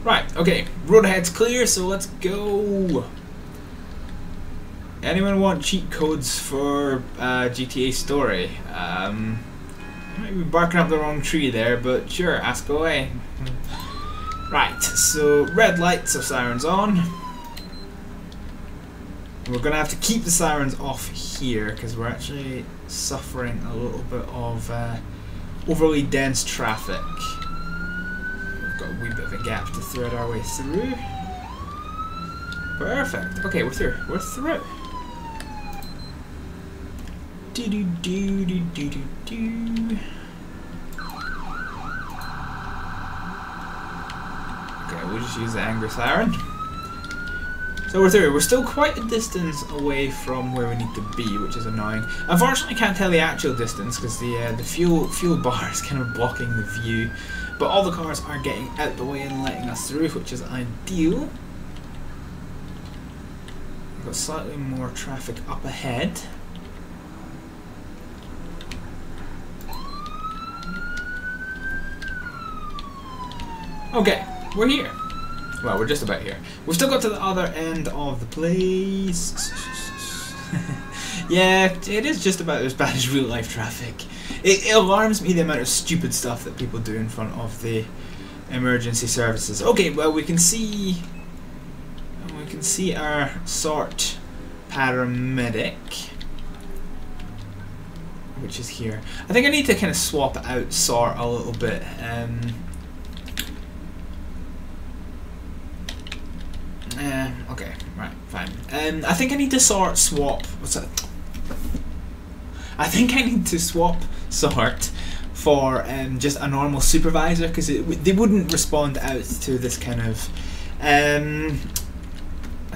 Right, okay, road ahead's clear, so let's go. Anyone want cheat codes for GTA Story? You might be barking up the wrong tree there, but sure, ask away. Right, so red light, so sirens on. We're gonna have to keep the sirens off here because we're actually suffering a little bit of overly dense traffic. We've got a wee bit of a gap to thread our way through. Perfect. Okay, we're through. We're through. Do do do do do do do. Okay, we'll just use the angry siren. So we're through. We're still quite a distance away from where we need to be, which is annoying. Unfortunately, I can't tell the actual distance because the fuel bar is kind of blocking the view. But all the cars are getting out the way and letting us through, which is ideal. We've got slightly more traffic up ahead. Okay, we're here. Well, we're just about here. We've still got to the other end of the place. Yeah, it is just about as bad as real life traffic. It alarms me the amount of stupid stuff that people do in front of the emergency services. Okay, well we can see our SART Paramedic, which is here. I think I need to kind of swap out SART a little bit. Okay, right, fine. fine. I think I need to swap. What's that? I think I need to swap SART for just a normal supervisor, because they wouldn't respond out to this kind of. They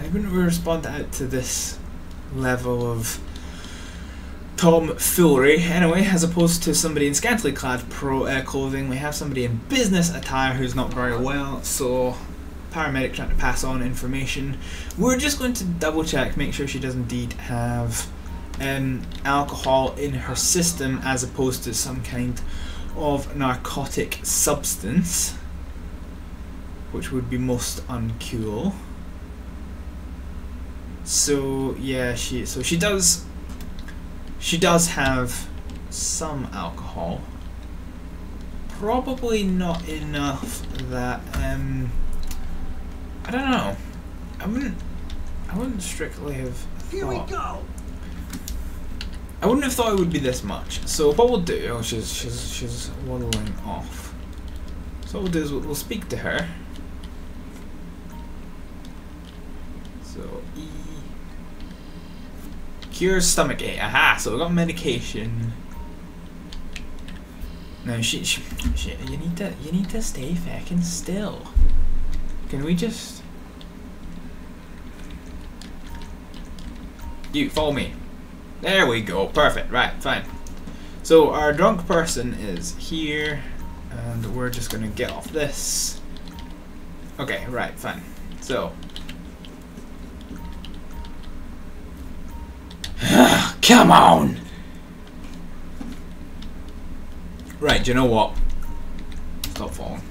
wouldn't respond out to this level of tomfoolery anyway, as opposed to somebody in scantily clad clothing. We have somebody in business attire who's not very well, so paramedic trying to pass on information. We're just going to double check, make sure she does indeed have alcohol in her system as opposed to some kind of narcotic substance, which would be most uncool. So yeah, she does have some alcohol, probably not enough that I don't know. I wouldn't strictly have thought. Here we go. I wouldn't have thought it would be this much. So what we'll do, oh, she's waddling off. So what we'll do is we'll speak to her. So cures stomach ache. Aha! So we got medication. No, you need to stay fucking still. Can we just? You follow me. There we go. Perfect. Right. Fine. So our drunk person is here, and we're just gonna get off this. Okay. Right. Fine. So. Come on! Right, do you know what? Stop falling.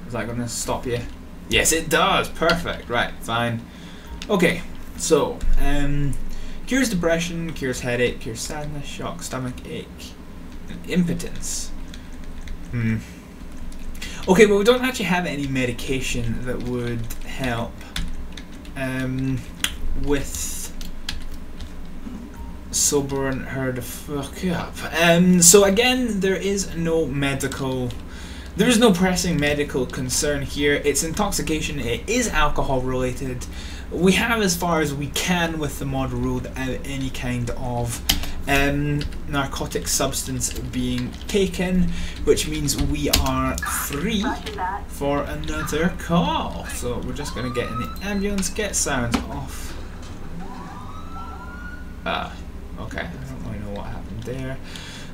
Is that going to stop you? Yes, it does! Perfect. Right, fine. Okay, so, cures depression, cures headache, cures sadness, shock, stomach ache, and impotence. Okay, well we don't actually have any medication that would help with sobering her the fuck up. So again, there is no pressing medical concern here. It's intoxication, it is alcohol related. We have, as far as we can with the mod, ruled out any kind of narcotic substance being taken, which means we are free for another call. So we're just going to get in the ambulance, get sounds off. Okay, I don't really know what happened there.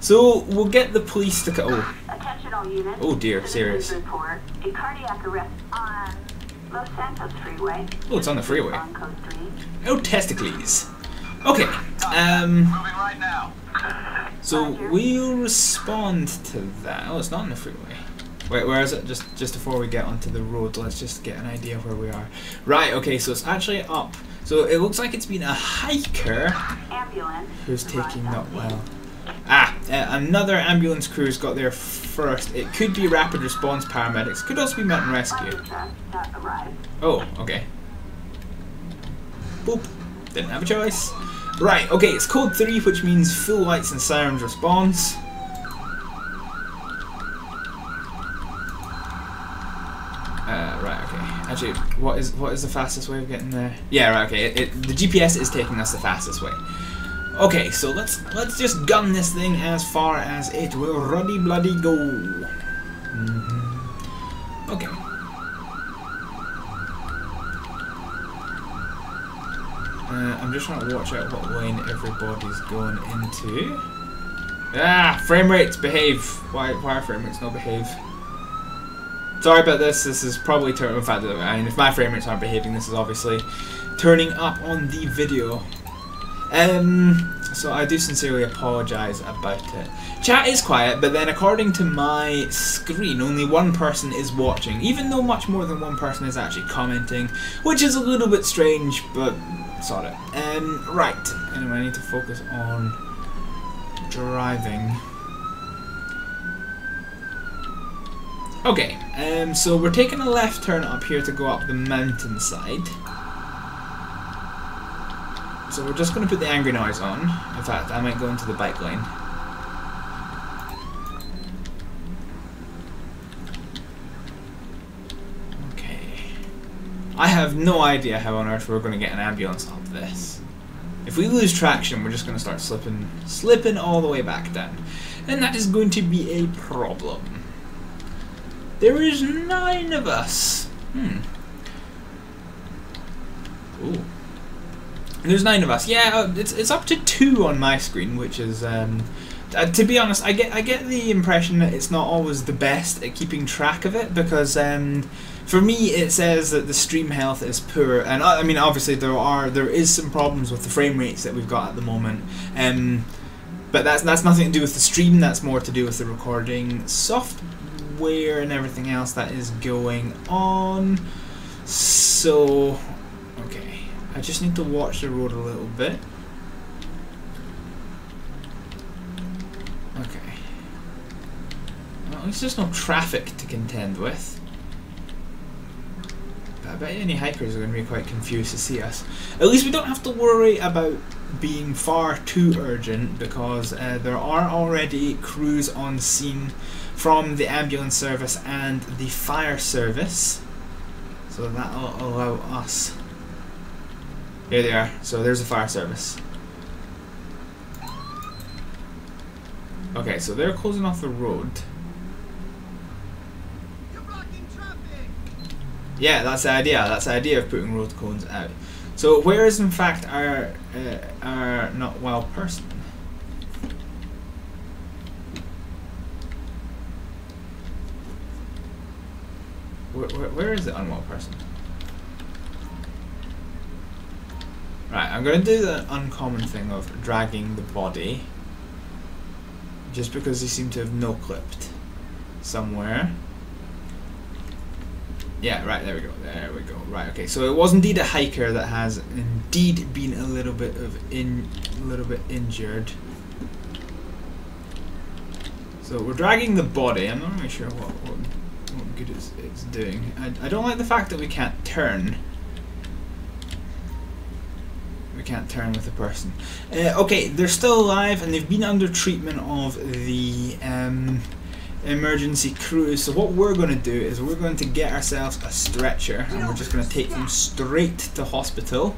So we'll get the police to Attention all units. Oh dear, serious. Report a cardiac arrest on Los Santos Freeway. Oh, it's on the freeway. On code 3. Oh, testicles. Okay. Moving right now. So we'll respond to that. Oh, it's not on the freeway. Wait, where is it? Just before we get onto the road, let's just get an idea of where we are. Right. Okay. So it's actually up. So it looks like it's been a hiker who's taking not well. Another ambulance crew's got there first. It could be rapid response paramedics. Could also be mountain rescue. Oh, okay. Boop. Didn't have a choice. Right, okay, it's code 3, which means full lights and sirens response. Right, okay. Actually, what is the fastest way of getting there? Yeah, right, okay. The GPS is taking us the fastest way. Okay, so let's just gun this thing as far as it will ruddy bloody go. Okay. I'm just trying to watch out what lane everybody's going into. Frame rates, behave. Why are frame rates not behave? Sorry about this. This is probably turning. In fact, I mean, if my frame rates aren't behaving, this is obviously turning up on the video. So I do sincerely apologise about it. Chat is quiet, but then according to my screen, only one person is watching, even though much more than one person is actually commenting, which is a little bit strange, but sort it. Right. Anyway, I need to focus on driving. Okay. So we're taking a left turn up here to go up the mountainside. So we're just going to put the angry noise on. In fact, I might go into the bike lane. Okay. I have no idea how on earth we're going to get an ambulance up this. If we lose traction, we're just going to start slipping all the way back down. And that is going to be a problem. There is 9 of us. Ooh. There's 9 of us. Yeah, it's up to 2 on my screen, which is to be honest, I get the impression that it's not always the best at keeping track of it, because for me it says that the stream health is poor, and I mean obviously there is some problems with the frame rates that we've got at the moment, but that's nothing to do with the stream. That's more to do with the recording software and everything else that is going on. So okay, I just need to watch the road a little bit. Okay. Well, at least there's no traffic to contend with. But I bet any hikers are going to be quite confused to see us. At least we don't have to worry about being far too urgent, because there are already crews on scene from the ambulance service and the fire service. So that'll allow us. Here they are. So there's the fire service. Okay, so they're closing off the road. You're blocking traffic. Yeah, that's the idea. That's the idea of putting road cones out. So where is in fact our not well person? Where is the unwell person? Right, I'm going to do the uncommon thing of dragging the body, just because they seem to have no-clipped somewhere. Yeah, right, there we go, right, okay, so it was indeed a hiker that has indeed been a little bit injured. So we're dragging the body. I'm not really sure what good it's doing. I don't like the fact that we can't turn. We can't turn with the person. Okay, they're still alive and they've been under treatment of the emergency crew. So what we're going to do is we're going to get ourselves a stretcher and we're just going to take them straight to hospital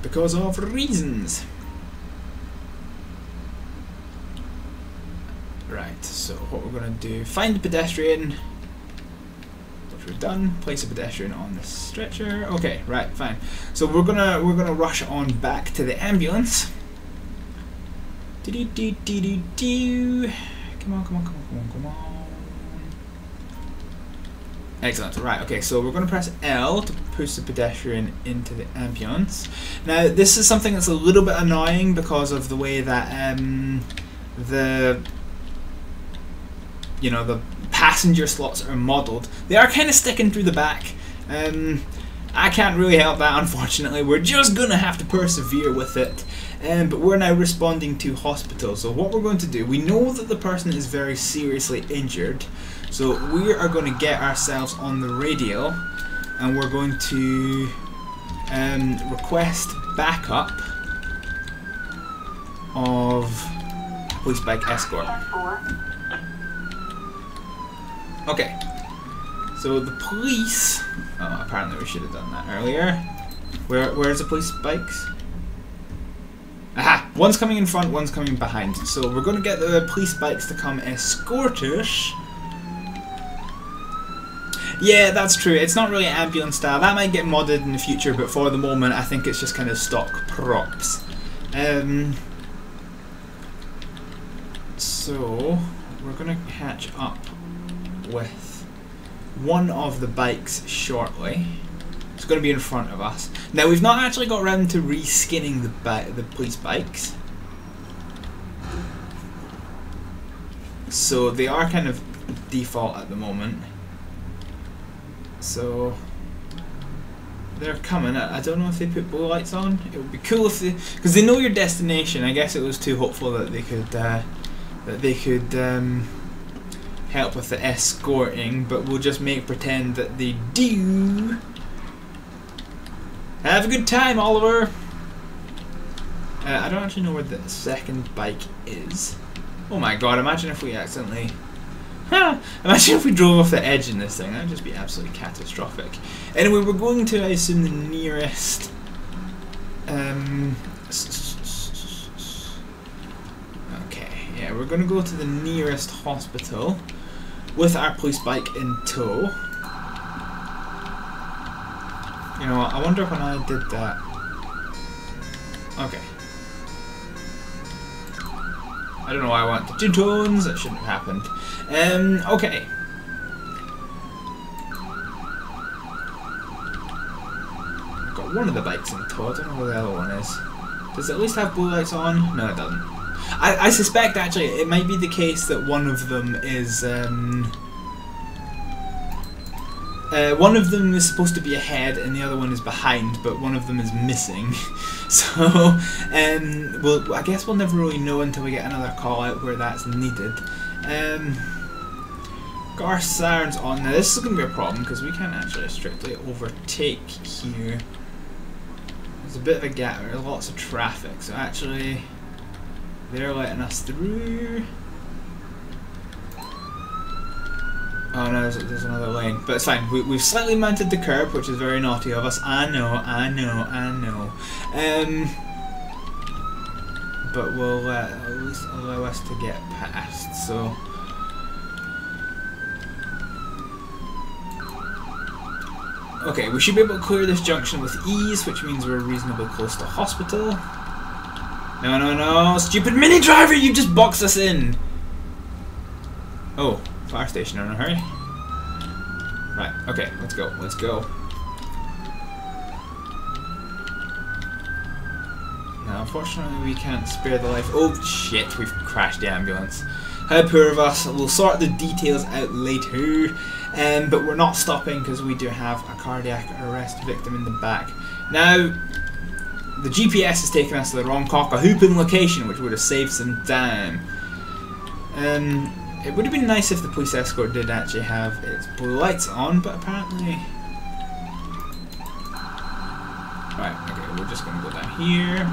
because of reasons. Right, so what we're going to do, find a pedestrian, which we've done, place a pedestrian on the stretcher. Okay, right, fine. So we're gonna rush on back to the ambulance. Come on. Excellent, right, okay, so we're going to press L to push the pedestrian into the ambulance. Now, this is something that's a little bit annoying because of the way that the passenger slots are modelled. They are kind of sticking through the back. I can't really help that, unfortunately. We're just going to have to persevere with it. But we're now responding to hospital. So what we're going to do, we know that the person is very seriously injured. So we are going to get ourselves on the radio and we're going to request backup of police bike escort. Okay, so the police, oh, apparently we should have done that earlier. Where's the police bikes? Aha! One's coming in front, one's coming behind. So we're going to get the police bikes to come escort us. Yeah, that's true. It's not really ambulance style. That might get modded in the future, but for the moment I think it's just kind of stock props. So we're going to catch up with one of the bikes shortly. It's going to be in front of us. Now we've not actually got around to reskinning the police bikes, so they are kind of default at the moment. So they're coming. I don't know if they put blue lights on. It would be cool if they, because they know your destination. I guess it was too hopeful that they could help with the escorting, but we'll just pretend that they do. Have a good time, Oliver. I don't actually know where the second bike is. Oh my god, imagine if we accidentally Imagine if we drove off the edge in this thing. That would just be absolutely catastrophic. Anyway, we're going to, I assume, the nearest... okay, yeah, we're going to go to the nearest hospital with our police bike in tow. You know what, I wonder when I did that. Okay. I don't know why I went to two tones, that shouldn't have happened. Okay. I've got one of the bikes in tow, I don't know where the other one is. Does it at least have blue lights on? No, it doesn't. I suspect actually it might be the case that one of them is supposed to be ahead and the other one is behind, but one of them is missing. So, well, I guess we'll never really know until we get another call out where that's needed. Got our sirens on. Now this is going to be a problem because we can't actually strictly overtake here. There's a bit of a gap, there's lots of traffic, so actually they're letting us through. Oh no, there's another lane, but it's fine. We've slightly mounted the curb, which is very naughty of us. I know. But we'll at least allow us to get past. So, okay, we should be able to clear this junction with ease, which means we're reasonably close to hospital. No, stupid mini driver! You just boxed us in. Oh. Fire station in a hurry. Right, okay, let's go. Now, unfortunately, we can't spare the life. Oh shit, we've crashed the ambulance. How poor of us. We'll sort the details out later. But we're not stopping because we do have a cardiac arrest victim in the back. Now, the GPS has taken us to the wrong cock-a-hooping location, which would have saved some time. It would have been nice if the police escort did actually have its blue lights on, but apparently... Right, okay, we're just going to go down here.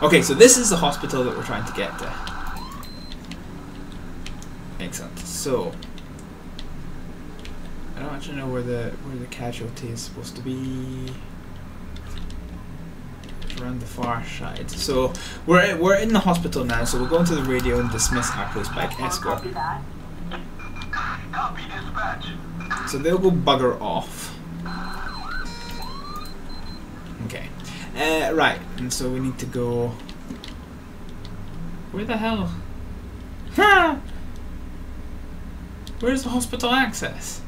Okay, so this is the hospital that we're trying to get to. Excellent. So, I don't actually know where the casualty is supposed to be. Around the far side. So we're in the hospital now, so we'll go into the radio and dismiss our police bike escort. Copy dispatch. So they'll go bugger off. Okay. Right, and so we need to go... Where the hell? Ha! Where's the hospital access?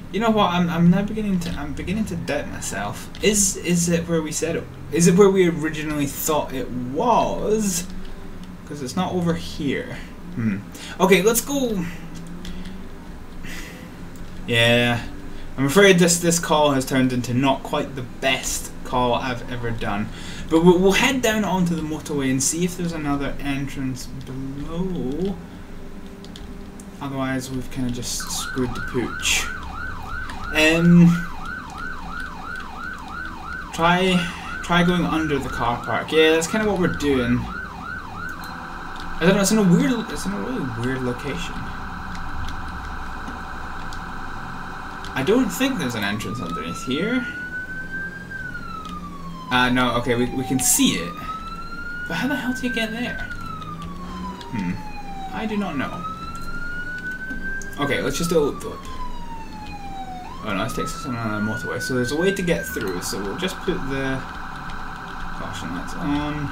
You know what? I'm now beginning to doubt myself. Is it where we said it? Is it where we originally thought it was? Because it's not over here. Okay, let's go. Yeah, I'm afraid this call has turned into not quite the best call I've ever done. But we'll head down onto the motorway and see if there's another entrance below. Otherwise, we've kind of just screwed the pooch. Try going under the car park. Yeah, that's kind of what we're doing. I don't know. It's in a really weird location. I don't think there's an entrance underneath here. No. Okay, we can see it. But how the hell do you get there? I do not know. Okay, let's just do a loop. Oh no, this takes us on a motorway. So there's a way to get through, so we'll just put the caution lights on.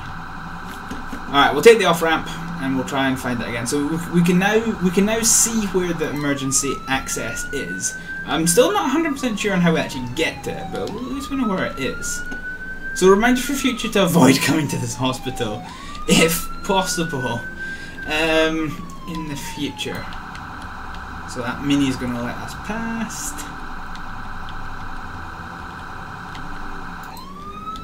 Alright, we'll take the off-ramp and we'll try and find it again. So we can now see where the emergency access is. I'm still not 100% sure on how we actually get to it, but at least we know where it is. So a reminder for future to avoid coming to this hospital, if possible, in the future. So that Mini is going to let us past.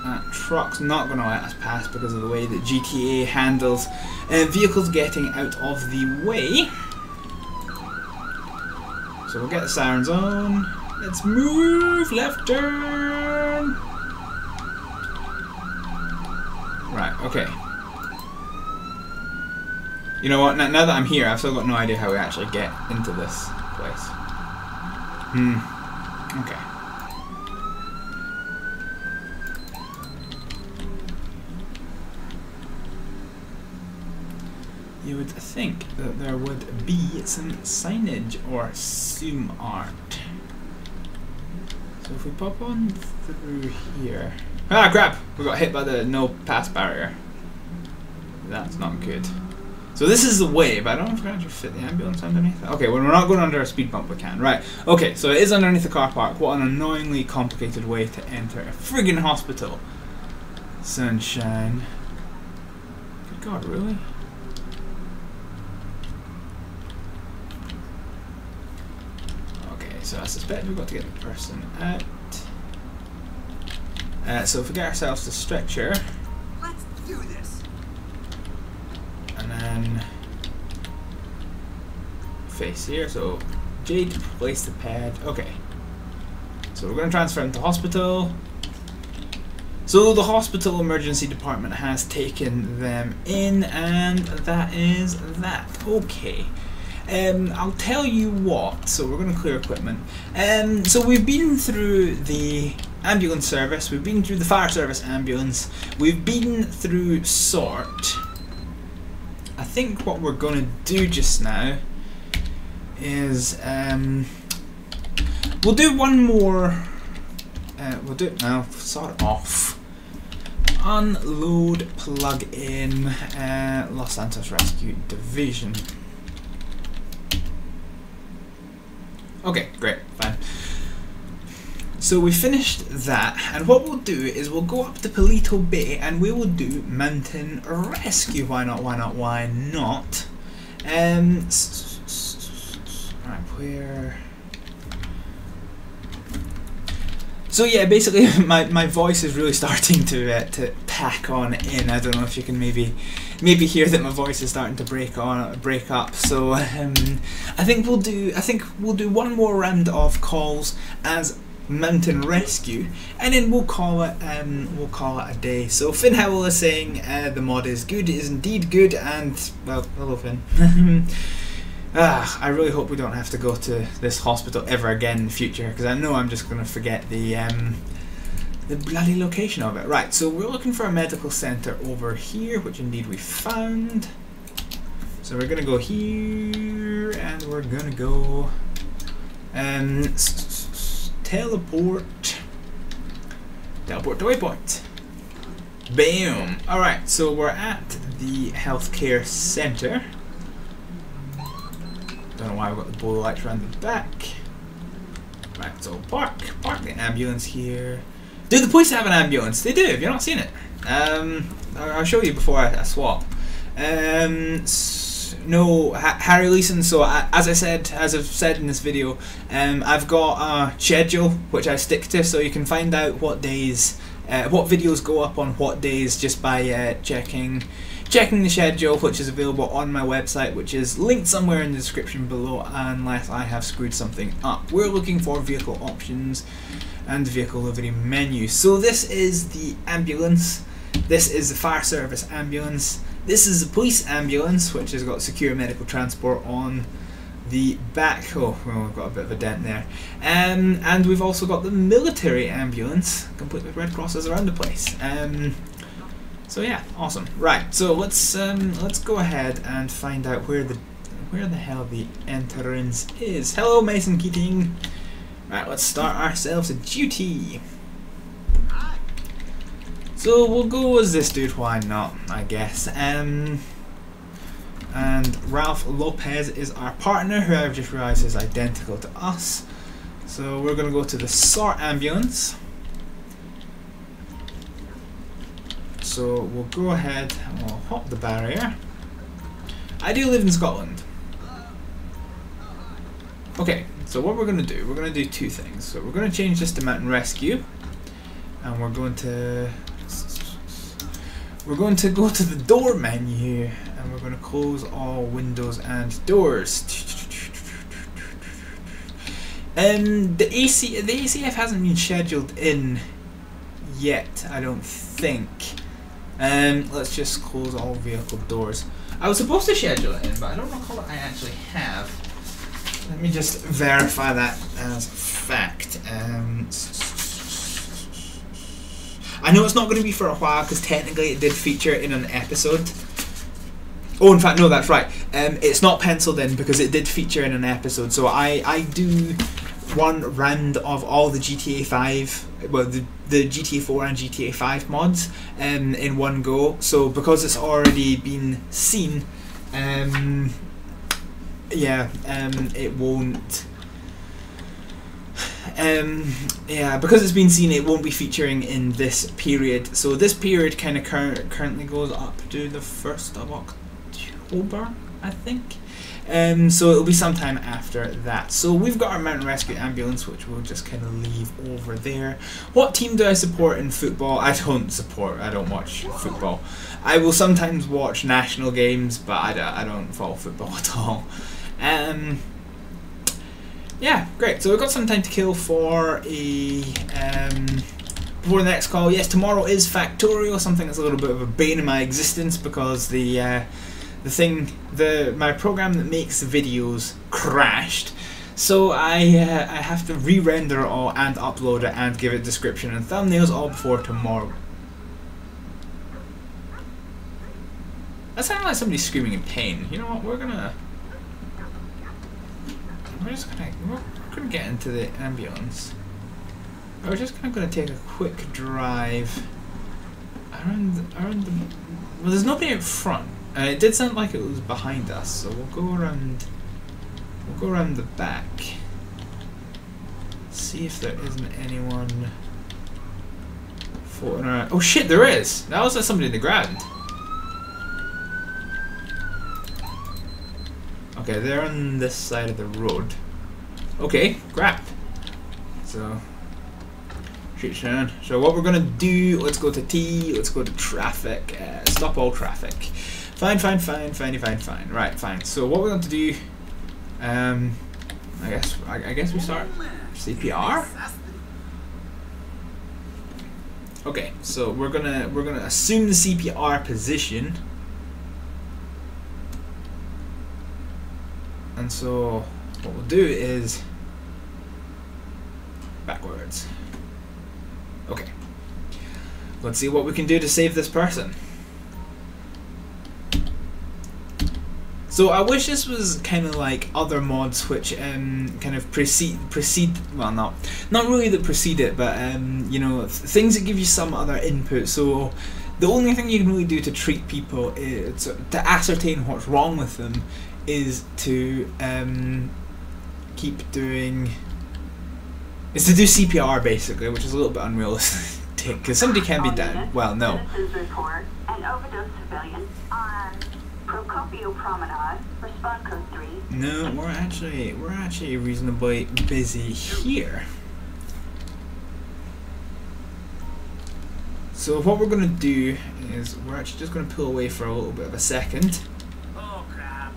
That truck's not going to let us pass because of the way that GTA handles vehicles getting out of the way. So we'll get the sirens on. Let's move! Left turn! Right, okay. You know what? Now that I'm here, I've still got no idea how we actually get into this place. Okay. You would think that there would be some signage or some art. So if we pop on through here... Ah, crap! We got hit by the no pass barrier. That's not good. So this is the way, but I don't know if we can actually fit the ambulance underneath. Okay, when we're not going under a speed bump, we can. Right. Okay, so it is underneath the car park. What an annoyingly complicated way to enter a friggin' hospital. Sunshine. Good God, really? Okay, so I suspect we've got to get the person out. So if we get ourselves the stretcher. Let's do this. And then face here, so Jade, place the pad. Okay. So we're going to transfer him to hospital. So the hospital emergency department has taken them in, and that is that. Okay. I'll tell you what, so we're going to clear equipment. So we've been through the ambulance service, we've been through the fire service ambulance, we've been through SART. I think what we're going to do just now is we'll do one more, we'll do it now, SART off. Unload, plug in, Los Santos Rescue Division. Okay, great, fine. So we finished that, and what we'll do is we'll go up to Palito Bay and we will do mountain rescue. Why not? Why not? Why not? Right, where? So yeah, basically my voice is really starting to pack on in. I don't know if you can maybe hear that my voice is starting to break up. So I think we'll do one more round of calls as mountain rescue, and then we'll call it a day. So Finn Howell is saying the mod is good. It is indeed good, and well, hello Finn. I really hope we don't have to go to this hospital ever again in the future, because I know I'm just going to forget the bloody location of it. Right, so we're looking for a medical centre over here, which indeed we found. So we're going to go here, and we're going to go teleport to waypoint. Boom. Alright, so we're at the healthcare centre. Don't know why we've got the bowl lights around the back. Right, so park the ambulance here. Do the police have an ambulance? They do. Have you not seen it? I'll show you before I swap. No, Harry Leeson. So as I've said in this video, I've got a schedule which I stick to, so you can find out what days, what videos go up on what days just by checking the schedule, which is available on my website, which is linked somewhere in the description below, unless I have screwed something up. We're looking for vehicle options and vehicle livery menu. So this is the ambulance, this is the fire service ambulance, this is the police ambulance, which has got secure medical transport on the back. Oh, well, we've got a bit of a dent there. And we've also got the military ambulance, complete with red crosses around the place. So yeah, awesome. Right, so let's go ahead and find out where the hell the entrance is. Hello, Mason Keating. Right, let's start ourselves a duty. So we'll go as this dude. Why not? I guess. And Ralph Lopez is our partner, who I've just realised is identical to us. So we're gonna go to the SART ambulance. So we'll go ahead and we'll hop the barrier. I do live in Scotland. Okay, so what we're going to do, we're going to do two things. So we're going to change this to mountain rescue, and we're going to go to the door menu, and we're going to close all windows and doors. The ACF hasn't been scheduled in yet, I don't think. Let's just close all vehicle doors. I was supposed to schedule it in, but I don't recall that I actually have. Let me just verify that as fact. I know it's not going to be for a while because technically it did feature in an episode. Oh, in fact, no, that's right. It's not penciled in because it did feature in an episode. So I do one round of all the GTA 5, well, the GTA 4 and GTA 5 mods in one go. So because it's already been seen, it won't. Because it's been seen, it won't be featuring in this period. So this period kind of currently goes up to the 1st of October, I think. So it'll be sometime after that. So we've got our mountain rescue ambulance, which we'll just kind of leave over there. What team do I support in football? I don't watch football. I will sometimes watch national games, but I don't follow football at all. Yeah, great. So we've got some time to kill for before the next call. Yes, tomorrow is Factorial, something that's a little bit of a bane in my existence because my program that makes the videos crashed. So I have to re-render it all and upload it and give it description and thumbnails all before tomorrow. That sounded like somebody screaming in pain. You know what? We're gonna get into the ambulance. We're just gonna take a quick drive around the. Well, there's nobody out front. It did sound like it was behind us, so we'll go around the back. See if there isn't anyone floating around. Oh shit, there is! That was somebody in the ground. Okay, they're on this side of the road. Okay, crap. So, shit, son. So what we're gonna do? Let's go to T. Let's go to traffic. Stop all traffic. Fine. Right, fine. So what we're going to do? I guess we start CPR. Okay, so we're gonna assume the CPR position. And so what we'll do is backwards. Okay. Let's see what we can do to save this person. So I wish this was kind of like other mods which kind of precede well, not really that precede it, but you know, things that give you some other input. So the only thing you can really do to treat people is to ascertain what's wrong with them is to do CPR basically, which is a little bit unrealistic because somebody can be down. Well, no. Report an overdose civilian on Procopio Promenade. Respond code 3. No, we're actually reasonably busy here. So what we're gonna do is we're actually just gonna pull away for a little bit of a second. Oh crap!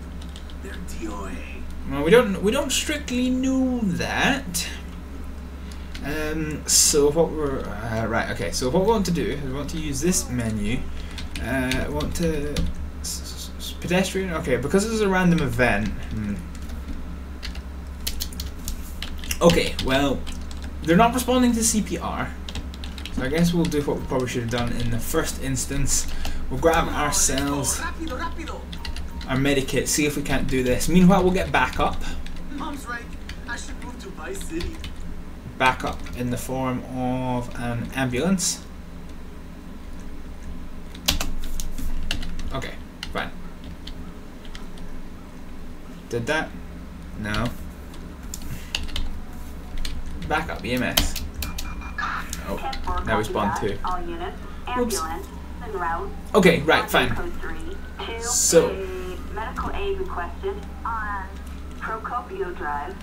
They're DOA. Well, we don't strictly know that. So what we're right. Okay. So what we want to do is we want to use this menu. Want to pedestrian. Okay, because this is a random event. Okay. Well, they're not responding to CPR. So I guess we'll do what we probably should have done in the first instance. We'll grab ourselves our medikit, see if we can't do this. Meanwhile, we'll get backup. Mom's right. I should move to Vice City. Backup in the form of an ambulance. Okay, fine. Did that? No. Backup, EMS. Oh, now we spawned 2. Oops. Okay, right, fine. So, medical aid requested on Procopio Drive.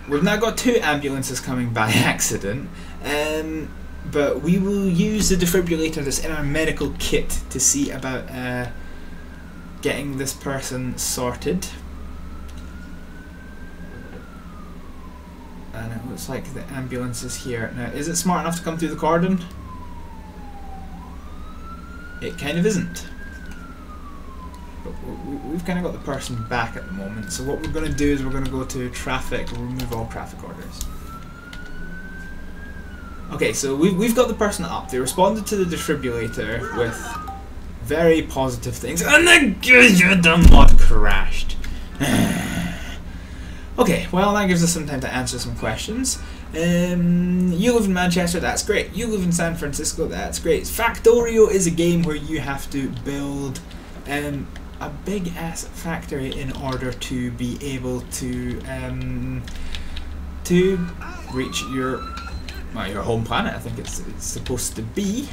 We've now got 2 ambulances coming by accident, but we will use the defibrillator that's in our medical kit to see about getting this person sorted. And it looks like the ambulance is here. Now, is it smart enough to come through the cordon? it kind of isn't. But we've kind of got the person back at the moment, so what we're going to do is we're going to go to traffic, remove all traffic orders. Okay, so we've got the person up. They responded to the defibrillator with very positive things, and the mod crashed. Okay, well that gives us some time to answer some questions. You live in Manchester, that's great. You live in San Francisco, that's great. Factorio is a game where you have to build a big ass factory in order to be able to reach your home planet. I think it's supposed to be.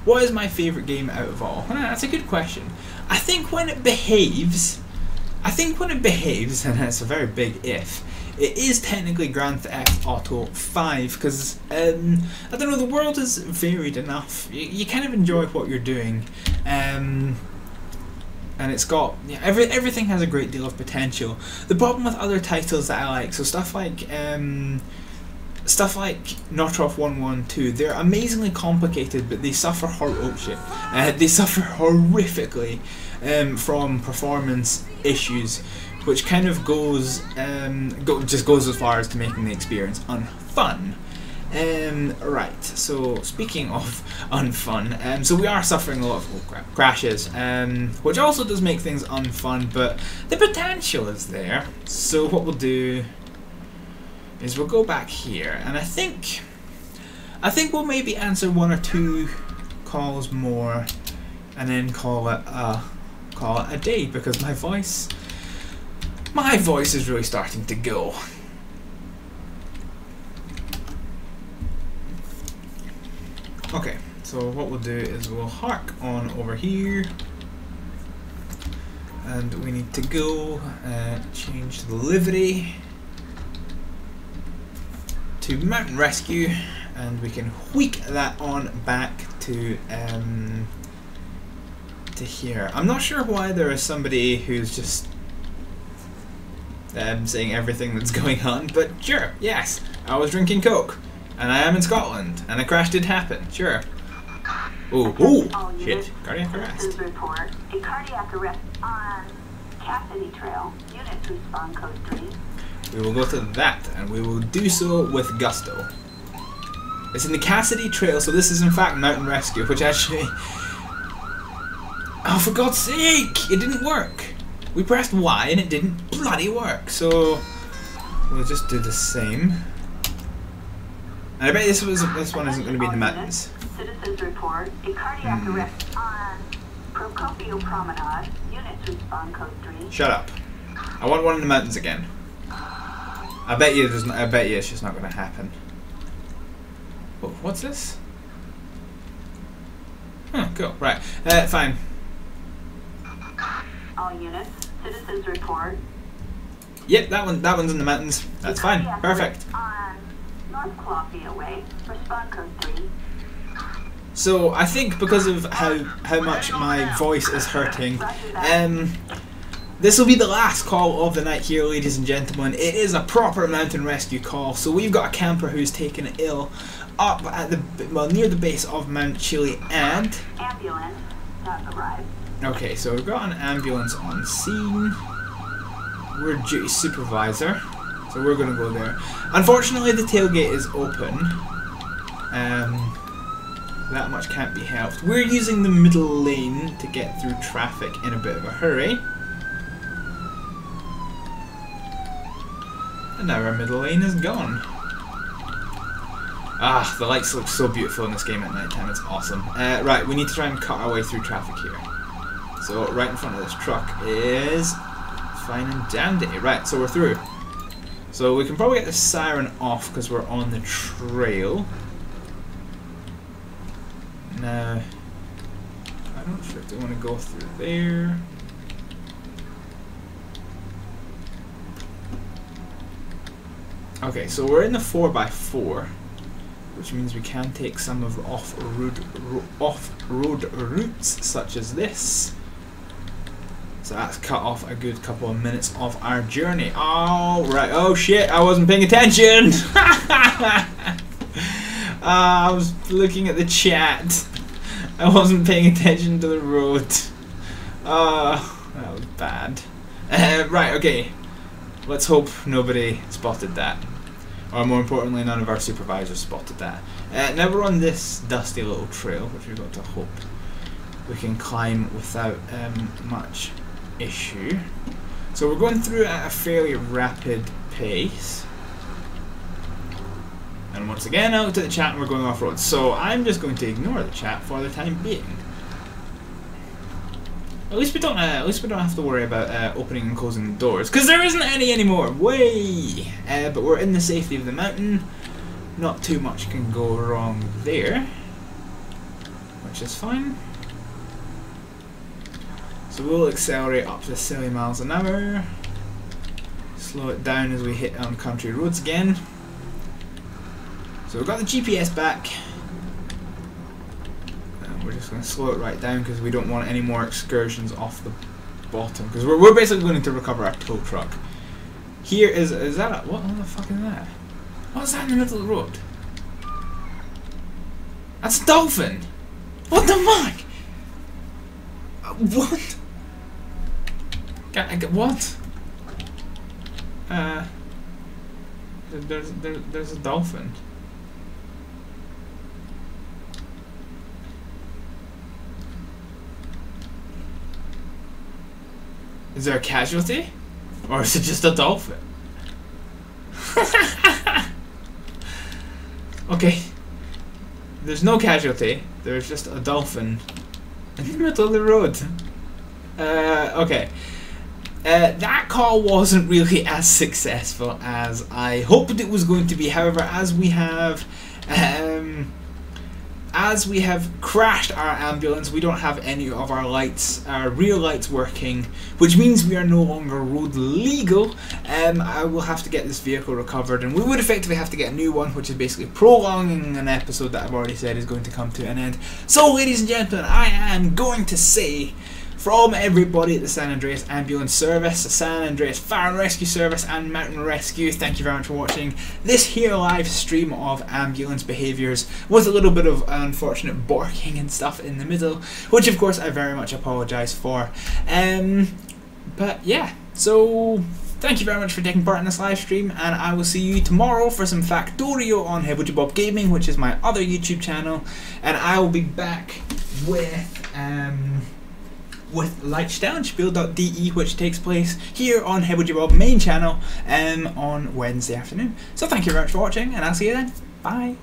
What is my favourite game out of all? That's a good question. I think when it behaves, and that's a very big if, it is technically Grand Theft Auto 5, because, I don't know, the world is varied enough. You kind of enjoy what you're doing, and it's got, yeah, everything has a great deal of potential. The problem with other titles that I like, so stuff like Northrop 112, they're amazingly complicated, but they suffer they suffer horrifically from performance issues, which kind of goes just goes as far as to making the experience unfun. Right, so speaking of unfun, so we are suffering a lot of crashes, which also does make things unfun, but the potential is there. So what we'll do is we'll go back here, and I think we'll maybe answer 1 or 2 calls more, and then call it a day, because my voice is really starting to go. Okay, so what we'll do is we'll hark on over here, and we need to go change the livery to Mountain Rescue, and we can wheek that on back to here. I'm not sure why there is somebody who's just saying everything that's going on, but sure, yes, I was drinking Coke, and I am in Scotland, and a crash did happen, sure. Ooh, shit, cardiac arrest. Report a cardiac arrest on Cassidy Trail. Units respond code 3. We will go to that, and we will do so with gusto. It's in the Cassidy Trail, so this is in fact Mountain Rescue, which actually... Oh, for God's sake! It didn't work! We pressed Y and it didn't bloody work, so... We'll just do the same. And I bet this one isn't going to be in the mountains. Citizens report a cardiac arrest on Procopio Promenade. Units respond code 3. Shut up. I want one in the mountains again. I bet you it's just not going to happen. What's this? Oh, cool. Right. Fine. All units, citizens report. Yep, that one's in the mountains. That's fine. Perfect. On North Clawfield Way, respond code 3. So I think because of how much my voice is hurting, this will be the last call of the night here, ladies and gentlemen. It is a proper mountain rescue call. So we've got a camper who's taken ill up at near the base of Mount Chile, and ambulance has arrived. Okay, so we've got an ambulance on scene. We're duty supervisor, so we're going to go there. Unfortunately, the tailgate is open. That much can't be helped. We're using the middle lane to get through traffic in a bit of a hurry. And now our middle lane is gone. Ah, the lights look so beautiful in this game at night time. It's awesome. Right, we need to try and cut our way through traffic here. So right in front of this truck is fine and dandy. Right, so we're through. So we can probably get the siren off because we're on the trail. Now, I don't sure if they want to go through there. Okay, so we're in the 4x4, which means we can take some of the off-road routes, such as this. So that's cut off a good couple of minutes of our journey. Oh, right. Oh, shit. I wasn't paying attention. I was looking at the chat. I wasn't paying attention to the road. That was bad. Right, okay. Let's hope nobody spotted that. Or more importantly, none of our supervisors spotted that. Now we're on this dusty little trail, which we've got to hope we can climb without much issue. So we're going through at a fairly rapid pace. And once again, I looked at the chat and we're going off-road. So I'm just going to ignore the chat for the time being. At least we don't have to worry about opening and closing the doors, because there isn't any anymore. Way, but we're in the safety of the mountain. Not too much can go wrong there, which is fine. So we'll accelerate up to 70 miles an hour. Slow it down as we hit on country roads again. So we've got the GPS back. We're just going to slow it right down because we don't want any more excursions off the bottom. Because we're basically going to recover our tow truck. Here is that a, what the fuck is that? What's that in the middle of the road? That's a dolphin! What the fuck? What? What? There's a dolphin. Is there a casualty? Or is it just a dolphin? Okay. There's no casualty. There's just a dolphin in the middle of the road. Okay. That call wasn't really as successful as I hoped it was going to be. However, as we have crashed our ambulance, we don't have any of our lights, our rear lights working, which means we are no longer road legal. I will have to get this vehicle recovered, and we would effectively have to get a new one, which is basically prolonging an episode that I've already said is going to come to an end. So, ladies and gentlemen, I am going to say, from everybody at the San Andreas Ambulance Service, the San Andreas Fire and Rescue Service and Mountain Rescue, thank you very much for watching this here live stream of ambulance behaviours with a little bit of unfortunate barking and stuff in the middle, which of course I very much apologise for. But yeah, so thank you very much for taking part in this live stream, and I will see you tomorrow for some Factorio on Hibblejaybob Gaming, which is my other YouTube channel, and I will be back with Livestream, which takes place here on Hibblejaybob main channel on Wednesday afternoon. So thank you very much for watching, and I'll see you then. Bye.